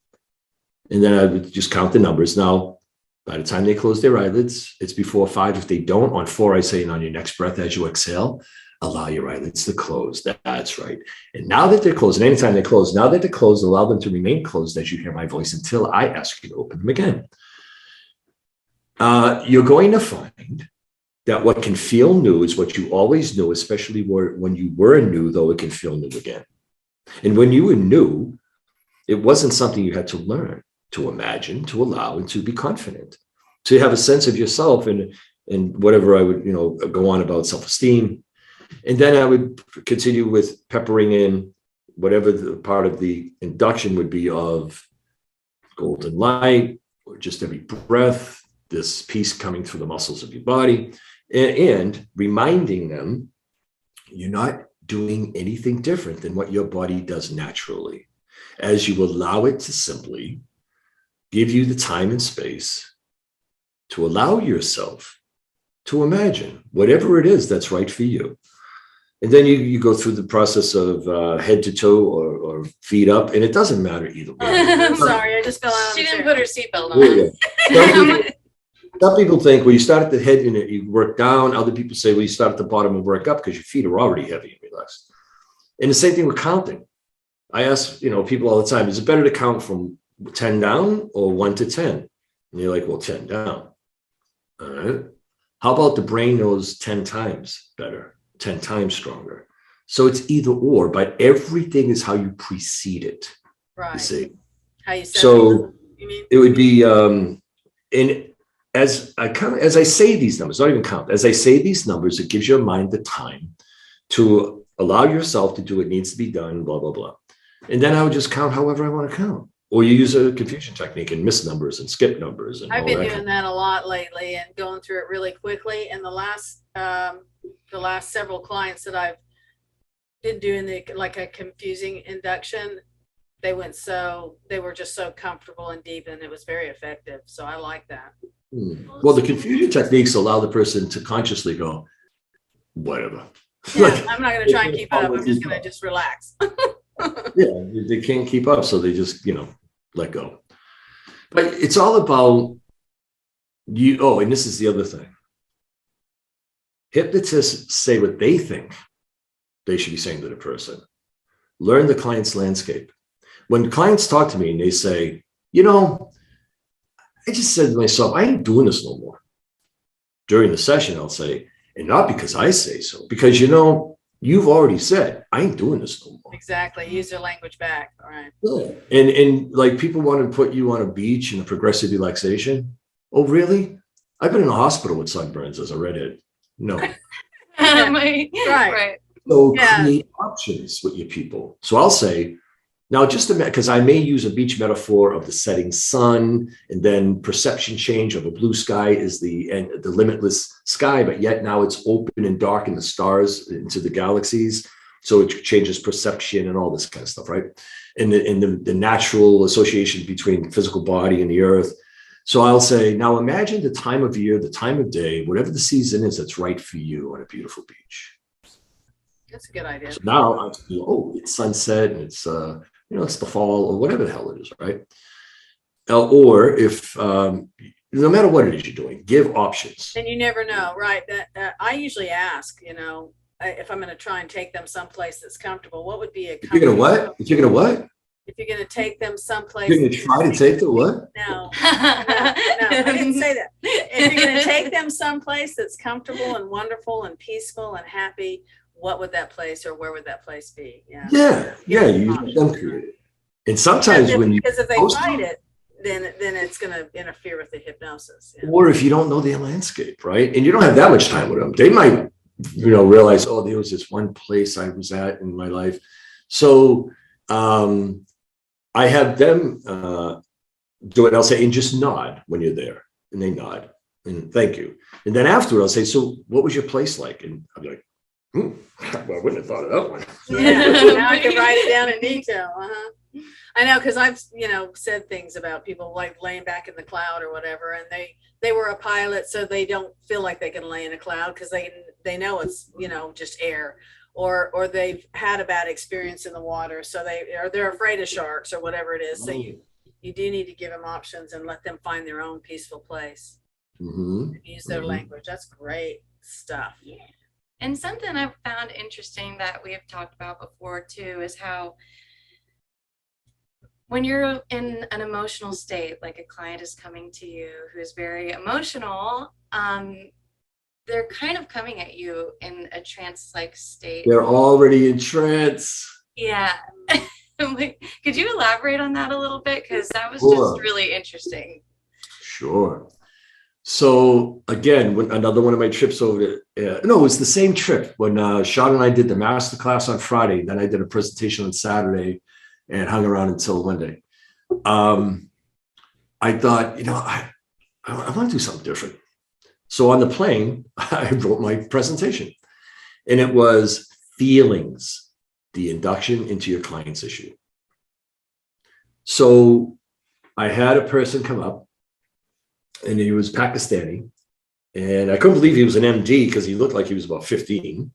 And then I would just count the numbers. Now, by the time they close their eyelids, it's before 5. If they don't, on 4, I say, and on your next breath, as you exhale, allow your eyelids to close. That's right. And now that they're closed, and anytime they close, now that they're closed, allow them to remain closed as you hear my voice until I ask you to open them again. You're going to find that what can feel new is what you always knew, especially when you were new, though it can feel new again. And when you were new, it wasn't something you had to learn, to imagine, to allow, and to be confident, to have a sense of yourself and whatever I would, go on about self-esteem. And then I would continue with peppering in whatever the part of the induction would be of golden light, or just every breath, this peace coming through the muscles of your body, and reminding them you're not doing anything different than what your body does naturally, as you allow it to simply give you the time and space to allow yourself to imagine whatever it is that's right for you. And then you go through the process of head to toe or feet up, and it doesn't matter either way. I'm sorry, I just fell out. She didn't put her seatbelt on. Yeah. Some people think, well, you start at the head and you work down. Other people say, well, you start at the bottom and work up because your feet are already heavy and relaxed. And the same thing with counting. I ask, people all the time, is it better to count from 10 down or 1 to 10? And you're like, well, 10 down. All right. How about the brain knows 10 times better, 10 times stronger? So it's either or, but everything is how you precede it. Right. You see? How you So you mean? it would be, as I say these numbers, not even count, as I say these numbers, it gives your mind the time to allow yourself to do what needs to be done, blah, blah, blah. And then I would just count however I want to count. Or you use a confusion technique and miss numbers and skip numbers. And I've been doing that a lot lately and going through it really quickly. And the last several clients that I've been doing a confusing induction, they were just so comfortable and deep, and it was very effective. So I like that. Well, the confusion techniques allow the person to consciously go, whatever. Yeah, I'm not going to try and keep up. I'm just going to just relax. Yeah, they can't keep up. So they just, let go. But it's all about you. Oh, and this is the other thing. Hypnotists say what they think they should be saying to the person. Learn the client's landscape. When clients talk to me and they say, I just said to myself, I ain't doing this no more. During the session, I'll say, and not because I say so, because you've already said, I ain't doing this no more. Exactly. Use their language back. All right. Yeah. And like people want to put you on a beach in a progressive relaxation. Oh, really? I've been in a hospital with sunburns as a redhead. No. Right. So create options with your people. So I'll say, now just because I may use a beach metaphor of the setting sun, and then perception change of a blue sky is the limitless sky, but yet now it's open and dark in the stars into the galaxies. So it changes perception and all this kind of stuff, right? And the natural association between the physical body and the earth. So I'll say, now imagine the time of year, the time of day, whatever the season is that's right for you on a beautiful beach. That's a good idea. So now I feel, it's sunset and it's it's the fall or whatever the hell it is, right? Or if no matter what it is you're doing, give options. And you never know, right? That I usually ask, if I'm going to try and take them someplace that's comfortable, what would be a If you're gonna what? If you're gonna what? If you're going to take them someplace. You're gonna try to take the what? No, I didn't say that. If you're going to take them someplace that's comfortable and wonderful and peaceful and happy, what would that place or where would that place be? Yeah. You let them create it. And sometimes because if they fight it, then it's going to interfere with the hypnosis. Yeah. Or if you don't know their landscape, right? And you don't have that much time with them, they might, realize, oh, there was this one place I was at in my life. So I have them do it. I'll say, and just nod when you're there. And they nod and thank you. And then afterward, I'll say, so what was your place like? And I'll be like, well, I wouldn't have thought of that one. Yeah, now I can write it down in detail. I know, because I've said things about people like laying back in the cloud or whatever, and they were a pilot, so they don't feel like they can lay in a cloud because they know it's just air, or they've had a bad experience in the water, so they're afraid of sharks or whatever it is. So you do need to give them options and let them find their own peaceful place. Use their language. That's great stuff. Yeah. And something I've found interesting that we have talked about before too is how when you're in an emotional state, like a client is coming to you who is very emotional, they're kind of coming at you in a trance-like state. They're already in trance. Yeah. Could you elaborate on that a little bit? Because that was just really interesting. Sure. So again, another one of my trips over to, it was the same trip when Sean and I did the masterclass on Friday. Then I did a presentation on Saturday and hung around until Monday. I thought, I want to do something different. So on the plane, I wrote my presentation, and it was feelings, the induction into your client's issue. So I had a person come up, and he was Pakistani, and I couldn't believe he was an MD because he looked like he was about 15.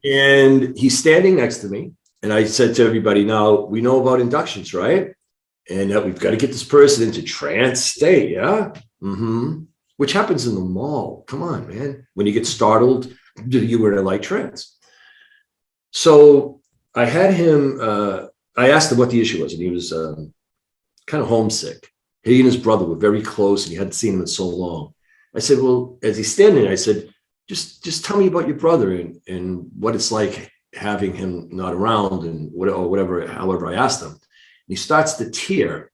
And he's standing next to me, and I said to everybody, now we know about inductions, right? And that we've got to get this person into trance state, yeah? Mm-hmm. Which happens in the mall. Come on, man. When you get startled, you were in a light trance. So I had him, I asked him what the issue was, and he was kind of homesick. He and his brother were very close, and he hadn't seen him in so long. I said, well, as he's standing there, I said, just tell me about your brother and what it's like having him not around and whatever, however I asked him. And he starts to tear,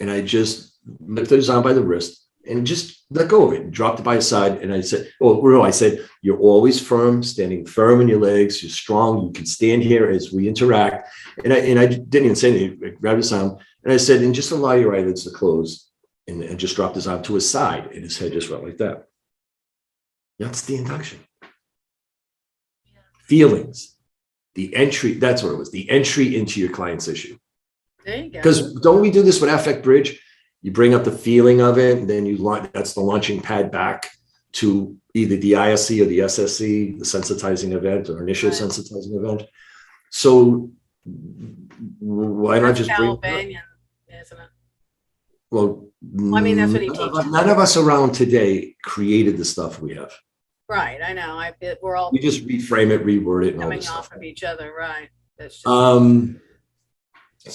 and I just lifted his arm by the wrist and just let go of it and dropped it by his side. And I said, you're always firm, standing firm in your legs. You're strong. You can stand here as we interact. And I didn't even say anything. I grabbed his arm and I said, and just allow your eyelids to close, and just dropped his arm to his side, and his head just went like that. That's the induction. Yeah. Feelings, the entry, that's what it was, the entry into your client's issue. There you go. Because don't we do this with Affect Bridge? You bring up the feeling of it, and then that's the launching pad back to either the ISE or the SSE, the sensitizing event or initial sensitizing event. So why not just bring Albanian, isn't it? Well, I mean, that's what he teaches. None of us around today created the stuff we have. Right, I know. We're all We just reframe it, reword it, and all coming this off stuff. of each other, right? That's just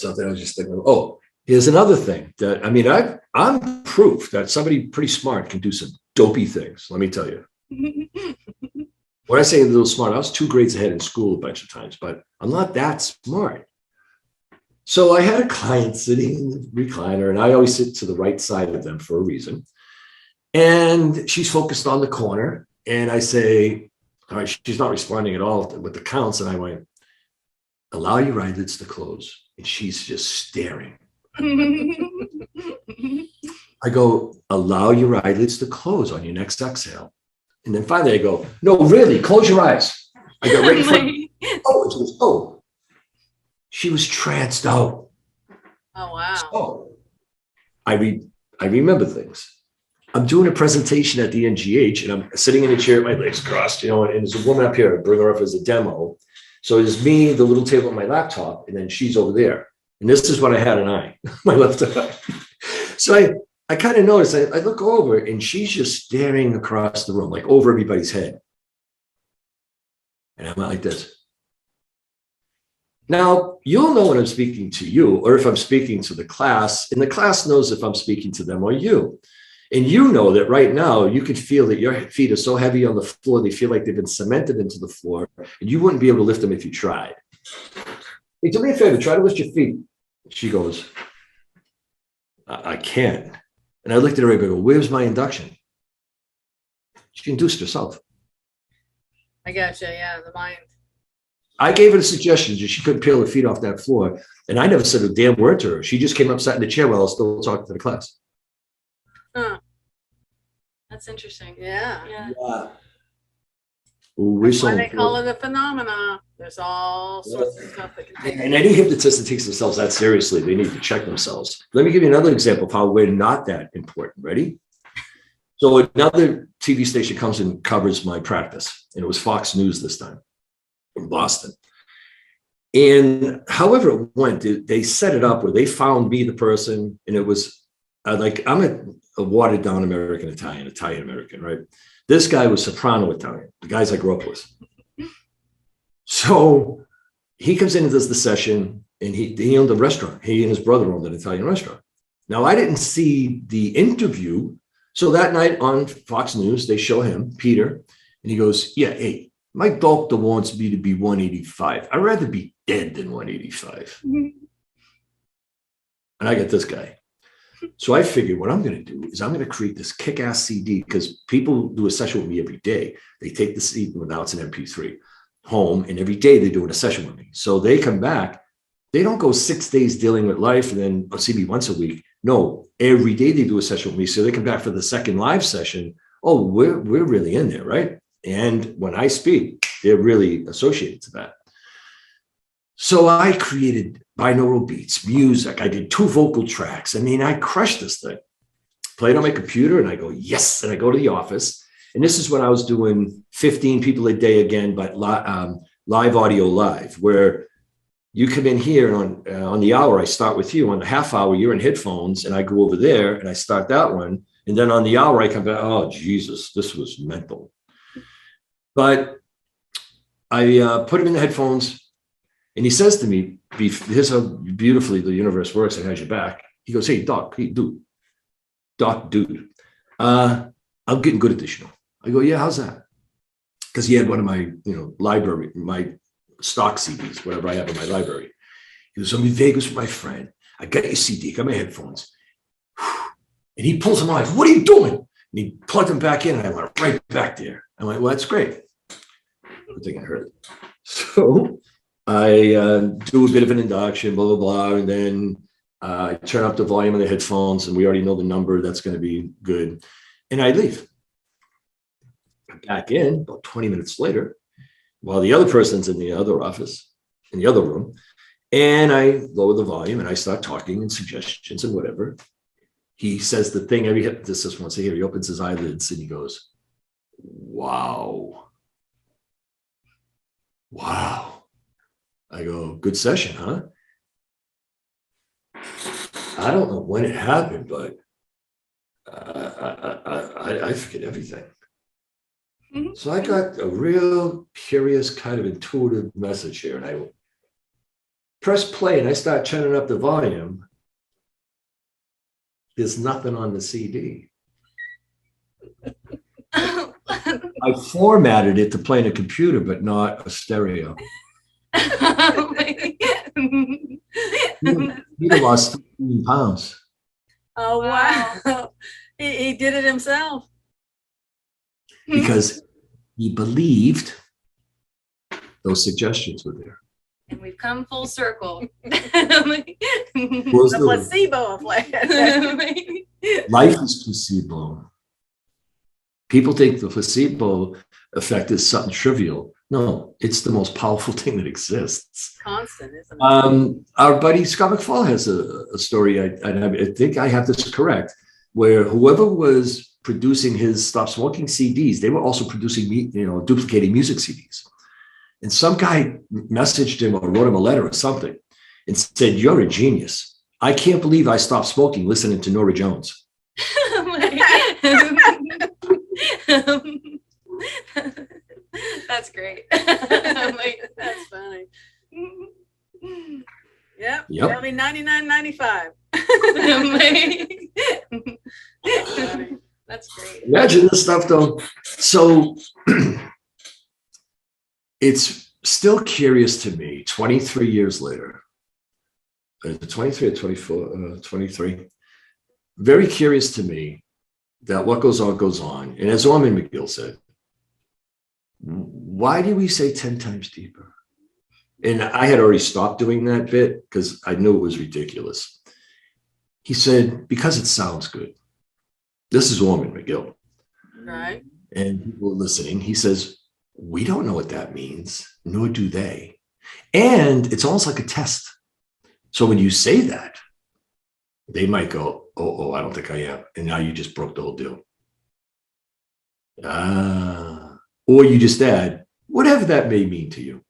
Something I was just thinking. Oh, here's another thing that I'm proof that somebody pretty smart can do some dopey things. Let me tell you. When I say a little smart, I was 2 grades ahead in school a bunch of times, but I'm not that smart. So I had a client sitting in the recliner, and I always sit to the right side of them for a reason. And she's focused on the corner, and I say, all right, she's not responding at all with the counts. And I went, allow your eyelids to close. And she's just staring. I go, allow your eyelids to close on your next exhale. And then finally I go, no, really, close your eyes. I got ready for it. She was tranced out. oh wow. So I remember things. I'm doing a presentation at the NGH, and I'm sitting in a chair with my legs crossed, and there's a woman up here. I bring her up as a demo. So it's me, the little table on my laptop, and then she's over there. And this is what I had an eye, my left eye. So I kind of noticed, I look over, and she's just staring across the room, like over everybody's head. And I'm like this. Now, you'll know when I'm speaking to you, or if I'm speaking to the class, and the class knows if I'm speaking to them or you. And you know that right now, you can feel that your feet are so heavy on the floor, they feel like they've been cemented into the floor, and you wouldn't be able to lift them if you tried. Hey, do me a favor, try to lift your feet. She goes, I can't. And I looked at her and I go, where's my induction? She induced herself. I gotcha. Yeah, the mind. I gave her the suggestions that she couldn't peel her feet off that floor. And I never said a damn word to her. She just came up, sat in the chair while I was still talking to the class. Huh. That's interesting. Yeah. Yeah. That's why they call it a phenomena. There's all sorts of stuff that can take. And any hypnotist that takes themselves that seriously, they need to check themselves. Let me give you another example of how we're not that important. Ready? So another TV station comes and covers my practice, and it was Fox News this time in Boston. And however it went, they set it up where they found me the person, and it was like, I'm a watered down Italian-American, right? This guy was soprano Italian, the guys I grew up with. So he comes in and does the session, and he owned a restaurant. He and his brother owned an Italian restaurant. Now, I didn't see the interview. So that night on Fox News, they show him, Peter, and he goes, yeah, hey, my doctor wants me to be 185. I'd rather be dead than 185. And I got this guy. So I figured what I'm going to do is I'm going to create this kick-ass CD, because people do a session with me every day. They take the CD, well, now it's an MP3, home, and every day they're doing a session with me. So they come back. They don't go 6 days dealing with life and then see me once a week. No, every day they do a session with me. So they come back for the second live session. Oh, we're really in there, right? And when I speak, they're really associated to that. So I created binaural beats, music. I did 2 vocal tracks. I mean, I crushed this thing. Played on my computer and I go, yes. And I go to the office. And this is when I was doing 15 people a day again, but live audio live, where you come in here on the hour, I start with you. On the half hour, you're in headphones, and I go over there and I start that one. And then on the hour, I come back, oh, Jesus, this was mental. But I put him in the headphones, and he says to me, here's how beautifully the universe works and has your back. He goes, hey, Doc, hey, dude, I'm getting good at this, you know. I go, yeah, how's that? Because he had one of my, library, my stock CDs, whatever I have in my library. He goes, I'm in Vegas with my friend. I got your CD, got my headphones. And he pulls them on. What are you doing? And he plugged them back in, and I went right back there. I went, well, that's great. Good thing I heard it. So I do a bit of an induction, blah, blah, blah. And then I turn up the volume of the headphones, and we already know the number. That's going to be good. And I leave. Back in about 20 minutes later, while the other person's in the other office, in the other room, and I lower the volume and I start talking and suggestions and whatever. He says the thing every hypnotist wants to hear. He opens his eyelids and he goes, wow. Wow. I go, good session, huh? I don't know when it happened, but I forget everything. So I got a real curious kind of intuitive message here, and I press play and I start turning up the volume. There's nothing on the CD. I formatted it to play in a computer, but not a stereo. He lost 15 pounds. Oh, wow. He did it himself. Because he believed those suggestions were there. And we've come full circle. The placebo effect. Life is placebo. People think the placebo effect is something trivial. No, it's the most powerful thing that exists. Constant, isn't it? Our buddy Scott McFall has a story, I think I have this correct, where whoever was producing his Stop Smoking CDs, they were also producing, duplicating music CDs. And some guy messaged him or wrote him a letter or something and said, you're a genius. I can't believe I stopped smoking listening to Norah Jones. That's great. That's funny. Yep. That'll be $99.95. That's great. Imagine this stuff, though. So it's still curious to me, 23 years later. 23 or 24? 23. Very curious to me that what goes on goes on. And as Orman McGill said, why do we say 10 times deeper? And I had already stopped doing that bit because I knew it was ridiculous. He said, because it sounds good. This is Orman McGill. Right. And people listening, he says, we don't know what that means, nor do they. And it's almost like a test. So when you say that, they might go, oh, I don't think I am. And now you just broke the whole deal. Or you just add, whatever that may mean to you.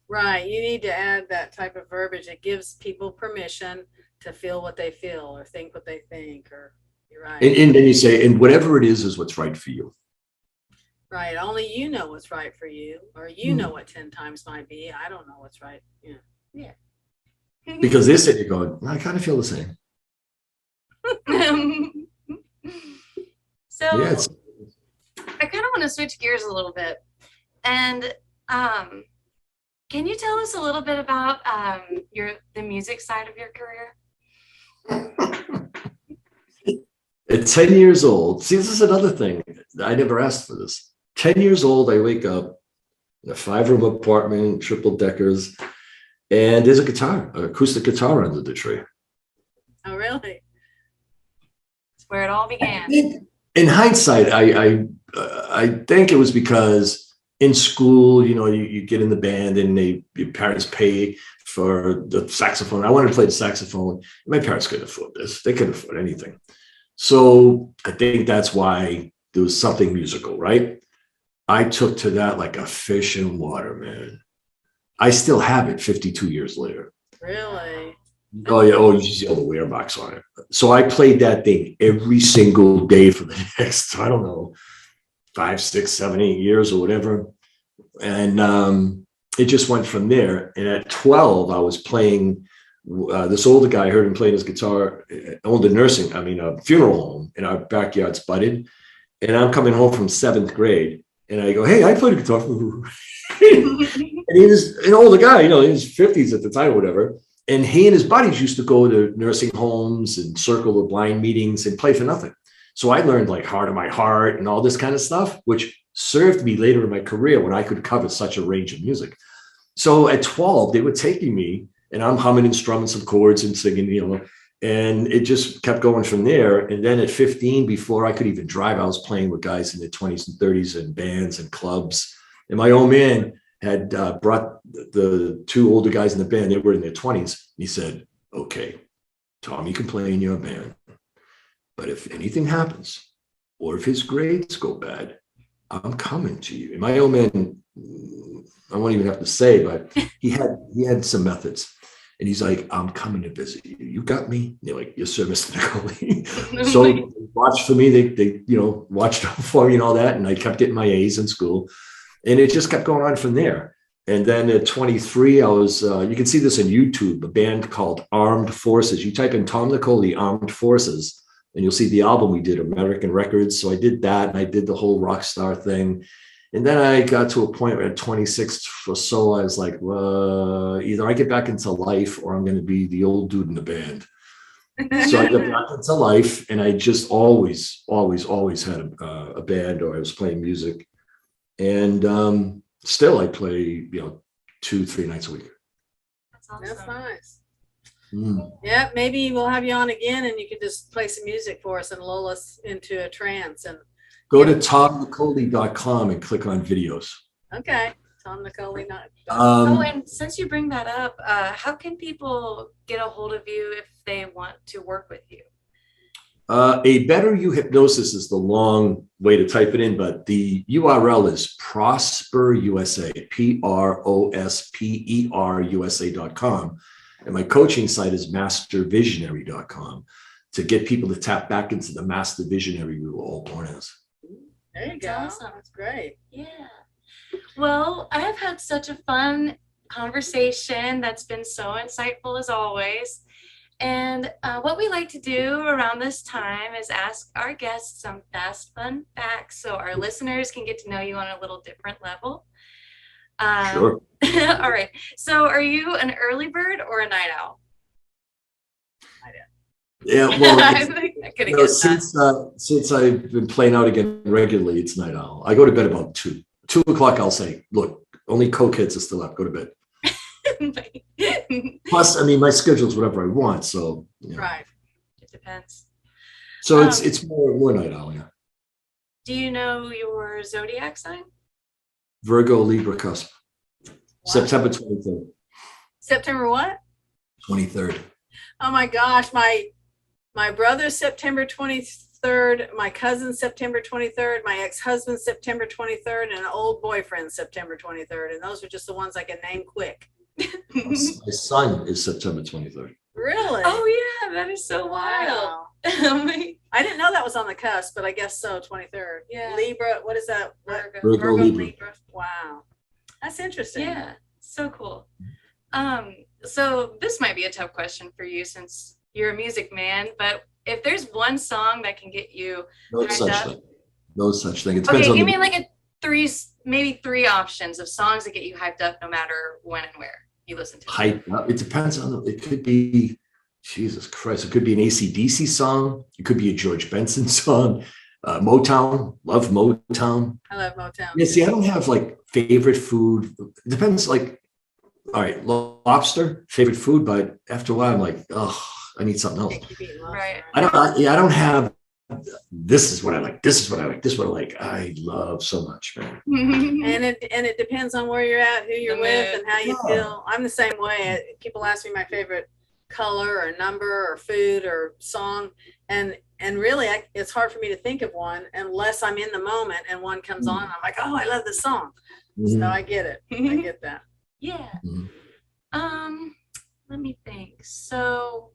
Right. You need to add that type of verbiage. It gives people permission to feel what they feel or think what they think. Or you're right. And then you say, and whatever it is what's right for you. Right. Only you know what's right for you, or you know what 10 times might be. I don't know what's right. Yeah. Because they said, you're going, I kind of feel the same. So Yeah, I kind of want to switch gears a little bit. And can you tell us a little bit about the music side of your career? At 10 years old, see, this is another thing. I never asked for this. 10 years old, I wake up in a 5-room apartment, triple deckers, and there's a guitar, an acoustic guitar under the tree. Oh, really? where it all I began. think in hindsight, I think it was because in school, you get in the band and your parents pay for the saxophone. I wanted to play the saxophone. My parents couldn't afford this. They couldn't afford anything. So I think that's why there was something musical, right? I took to that like a fish in water, man. I still have it 52 years later. Really? Oh, yeah. Oh, you see all the wear marks on it. So I played that thing every single day for the next, I don't know, 5, 6, 7, 8 years or whatever. And it just went from there. And at 12, I was playing this older guy. I heard him playing his guitar, owned a funeral home, and our backyard's budded. And I'm coming home from 7th grade. And I go, hey, I played the guitar. And he was an older guy, in his 50s at the time or whatever. And he and his buddies used to go to nursing homes and circle the blind meetings and play for nothing. So I learned like Heart of My Heart and all this kind of stuff, which served me later in my career when I could cover such a range of music. So at 12, they were taking me and I'm humming and strumming some chords and singing, and it just kept going from there. And then at 15, before I could even drive, I was playing with guys in their 20s and 30s in bands and clubs. And my old man had brought the 2 older guys in the band. They were in their 20s. He said, okay, Tom, you can play in your band, but if anything happens or if his grades go bad, I'm coming to you. And my old man, I won't even have to say, but he had some methods. And he's like, I'm coming to visit you. You got me? And they're like, yes, sir, Mr. Nicoli. So they watched for me. They watched for me and all that. And I kept getting my A's in school. And it just kept going on from there. And then at 23, I was, you can see this on YouTube, a band called Armed Forces. You type in Tom Nicoli, Armed Forces, and you'll see the album we did, American Records. So I did that, and I did the whole rock star thing. And then I got to a point where at 26 or so, I was like, well, either I get back into life or I'm going to be the old dude in the band. So I got back into life, and I just always had a band, or I was playing music. And still I play, 2-3 nights a week. That's awesome. That's nice. Mm. Yeah, maybe we'll have you on again and you can just play some music for us and lull us into a trance. And Go to tomnicoli.com and click on videos. okay, Tom Nicoli. And since you bring that up, how can people get a hold of you if they want to work with you? A Better You Hypnosis is the long way to type it in, but the URL is Prosper USA, PROSPERUSA.com. And my coaching site is mastervisionary.com to get people to tap back into the master visionary we were all born as. There you go. That's awesome. That's great. Yeah. Well, I have had such a fun conversation that's been so insightful as always. And what we like to do around this time is ask our guests some fast, fun facts so our listeners can get to know you on a little different level. Sure. All right. So are you an early bird or a night owl? Yeah, well, I could have guessed that. since I've been playing out again regularly, it's night owl. I go to bed about 2 o'clock. I'll say, look, only cokeheads are still up. Go to bed. Plus, my schedule's whatever I want. So, Right. It depends. So it's more night owl. Yeah. Do you know your zodiac sign? Virgo, Libra, cusp. Wow. September 23rd. September what? 23rd. Oh my gosh, my brother's September 23rd, my cousin's September 23rd, my ex-husband's September 23rd, and an old boyfriend's September 23rd. And those are just the ones I can name quick. My son is September 23rd. Really? Oh yeah, that is so wild. Wow. I I didn't know that was on the cusp, but I guess so, 23rd. Yeah. Libra, what is that? What? Virgo, Libra. Wow. That's interesting. Yeah, so cool. So this might be a tough question for you since you're a music man, but if there's one song that can get you No hyped such up. thing. No such thing. It depends Okay, on give me like maybe three options of songs that get you hyped up no matter when and where you listen to. hype. It depends on it could be, Jesus Christ, it could be an AC/DC song. It could be a George Benson song. Motown, love Motown. I love Motown. Yeah, see, I don't have like favorite food. It depends, like, all right, lobster, favorite food, but after a while I'm like, oh, I need something else. Can't keep eating lobster. Right. I don't have this is what I like. This is what I like. This is what I like. I love so much, man. And it depends on where you're at, who you're with, and how you feel. I'm the same way. People ask me my favorite color or number or food or song, and really it's hard for me to think of one unless I'm in the moment and one comes on and I'm like, oh, I love this song. So I get it. I get that. Yeah. Let me think. So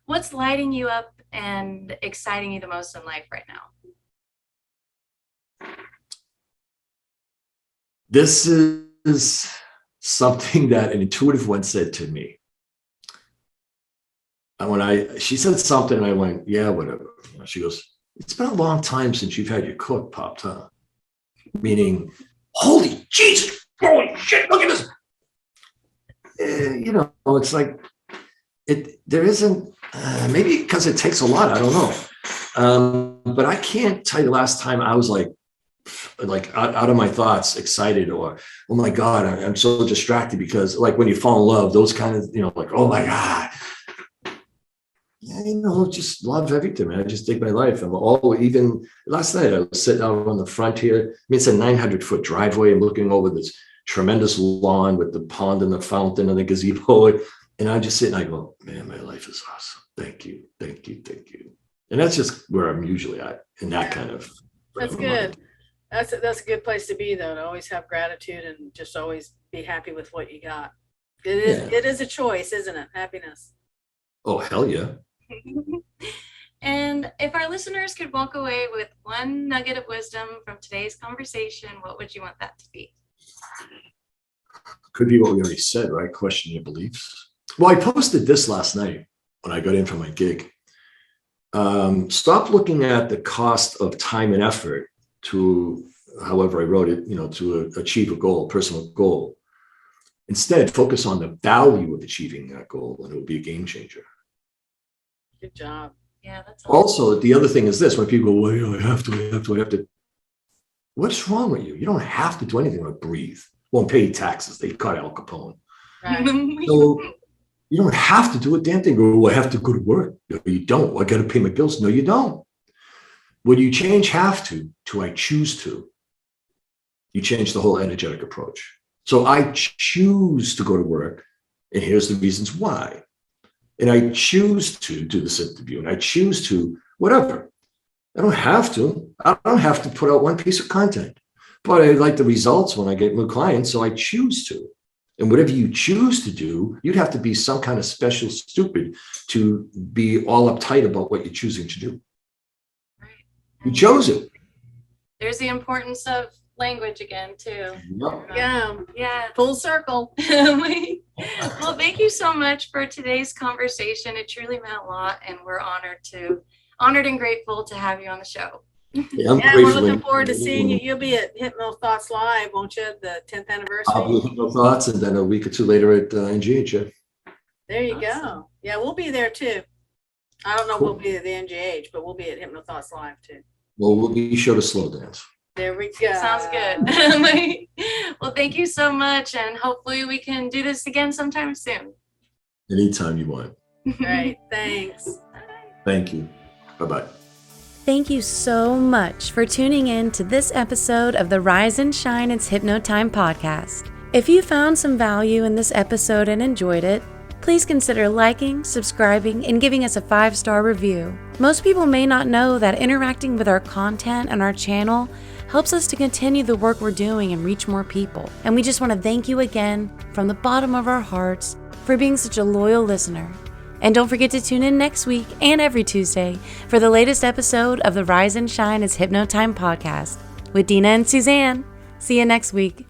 what's lighting you up and exciting you the most in life right now? This is something that an intuitive once said to me. And she said something, and I went, yeah, whatever. She goes, it's been a long time since you've had your cork popped, huh? Meaning, holy Jesus, holy shit, look at this. It's like, there isn't, maybe because it takes a lot, I don't know. But I can't tell you the last time I was like out of my thoughts, excited, or, oh my God, I'm so distracted, because like when you fall in love, those kind of, like, oh my God. Just love everything, man. I just dig my life. Even last night, I was sitting out on the front here. It's a 900-foot driveway. I'm looking over this tremendous lawn with the pond and the fountain and the gazebo. And I'm just sitting, I go, man, my life is awesome. Thank you, thank you, thank you. And that's just where I'm usually at, in that kind of. That's good. That's a good place to be, though, to always have gratitude and just always be happy with what you got. It is a choice, isn't it? Happiness. Oh, hell yeah. And if our listeners could walk away with one nugget of wisdom from today's conversation, what would you want that to be? Could be what we already said, right? Question your beliefs. Well, I posted this last night when I got in for my gig. Stop looking at the cost of time and effort to, however I wrote it, to achieve a goal, personal goal. Instead, focus on the value of achieving that goal, and it will be a game changer. Good job. Yeah, that's awesome. Also, the other thing is this: when people go, well, I have to. What's wrong with you? You don't have to do anything but breathe. Won't pay taxes. They caught Al Capone. Right. So you don't have to do a damn thing. Go, I have to go to work. No, you don't. Well, I got to pay my bills. No, you don't. When you change have to I choose to, you change the whole energetic approach. So I choose to go to work, and here's the reasons why. And I choose to do this interview, and I choose to whatever. I don't have to. I don't have to put out one piece of content, but I like the results when I get new clients, so I choose to. And whatever you choose to do, you'd have to be some kind of special stupid to be all uptight about what you're choosing to do. Right. You chose it. There's the importance of language again, too. Yep. Yeah. Full circle. Well, thank you so much for today's conversation. It truly meant a lot, and we're honored and grateful to have you on the show. Yeah, we're looking forward to seeing you. You'll be at Hypno Thoughts Live, won't you? The 10th anniversary. I'll be at Hypno Thoughts, and then a week or two later at NGH. There you go. Yeah, we'll be there too. I don't know. Cool. We'll be at the NGH, but we'll be at Hypno Thoughts Live too. Well, we'll be sure to slow dance. There we go. Sounds good. Well, thank you so much, and hopefully we can do this again sometime soon. Anytime you want. Great. Thanks. Thank you. Bye-bye. Thank you so much for tuning in to this episode of the Rise and Shine It's Hypno Time podcast. If you found some value in this episode and enjoyed it, please consider liking, subscribing, and giving us a 5-star review. Most people may not know that interacting with our content and our channel helps us to continue the work we're doing and reach more people. And we just want to thank you again from the bottom of our hearts for being such a loyal listener. And don't forget to tune in next week and every Tuesday for the latest episode of the Rise and Shine It's Hypno Time podcast with Deana and Suzanne. See you next week.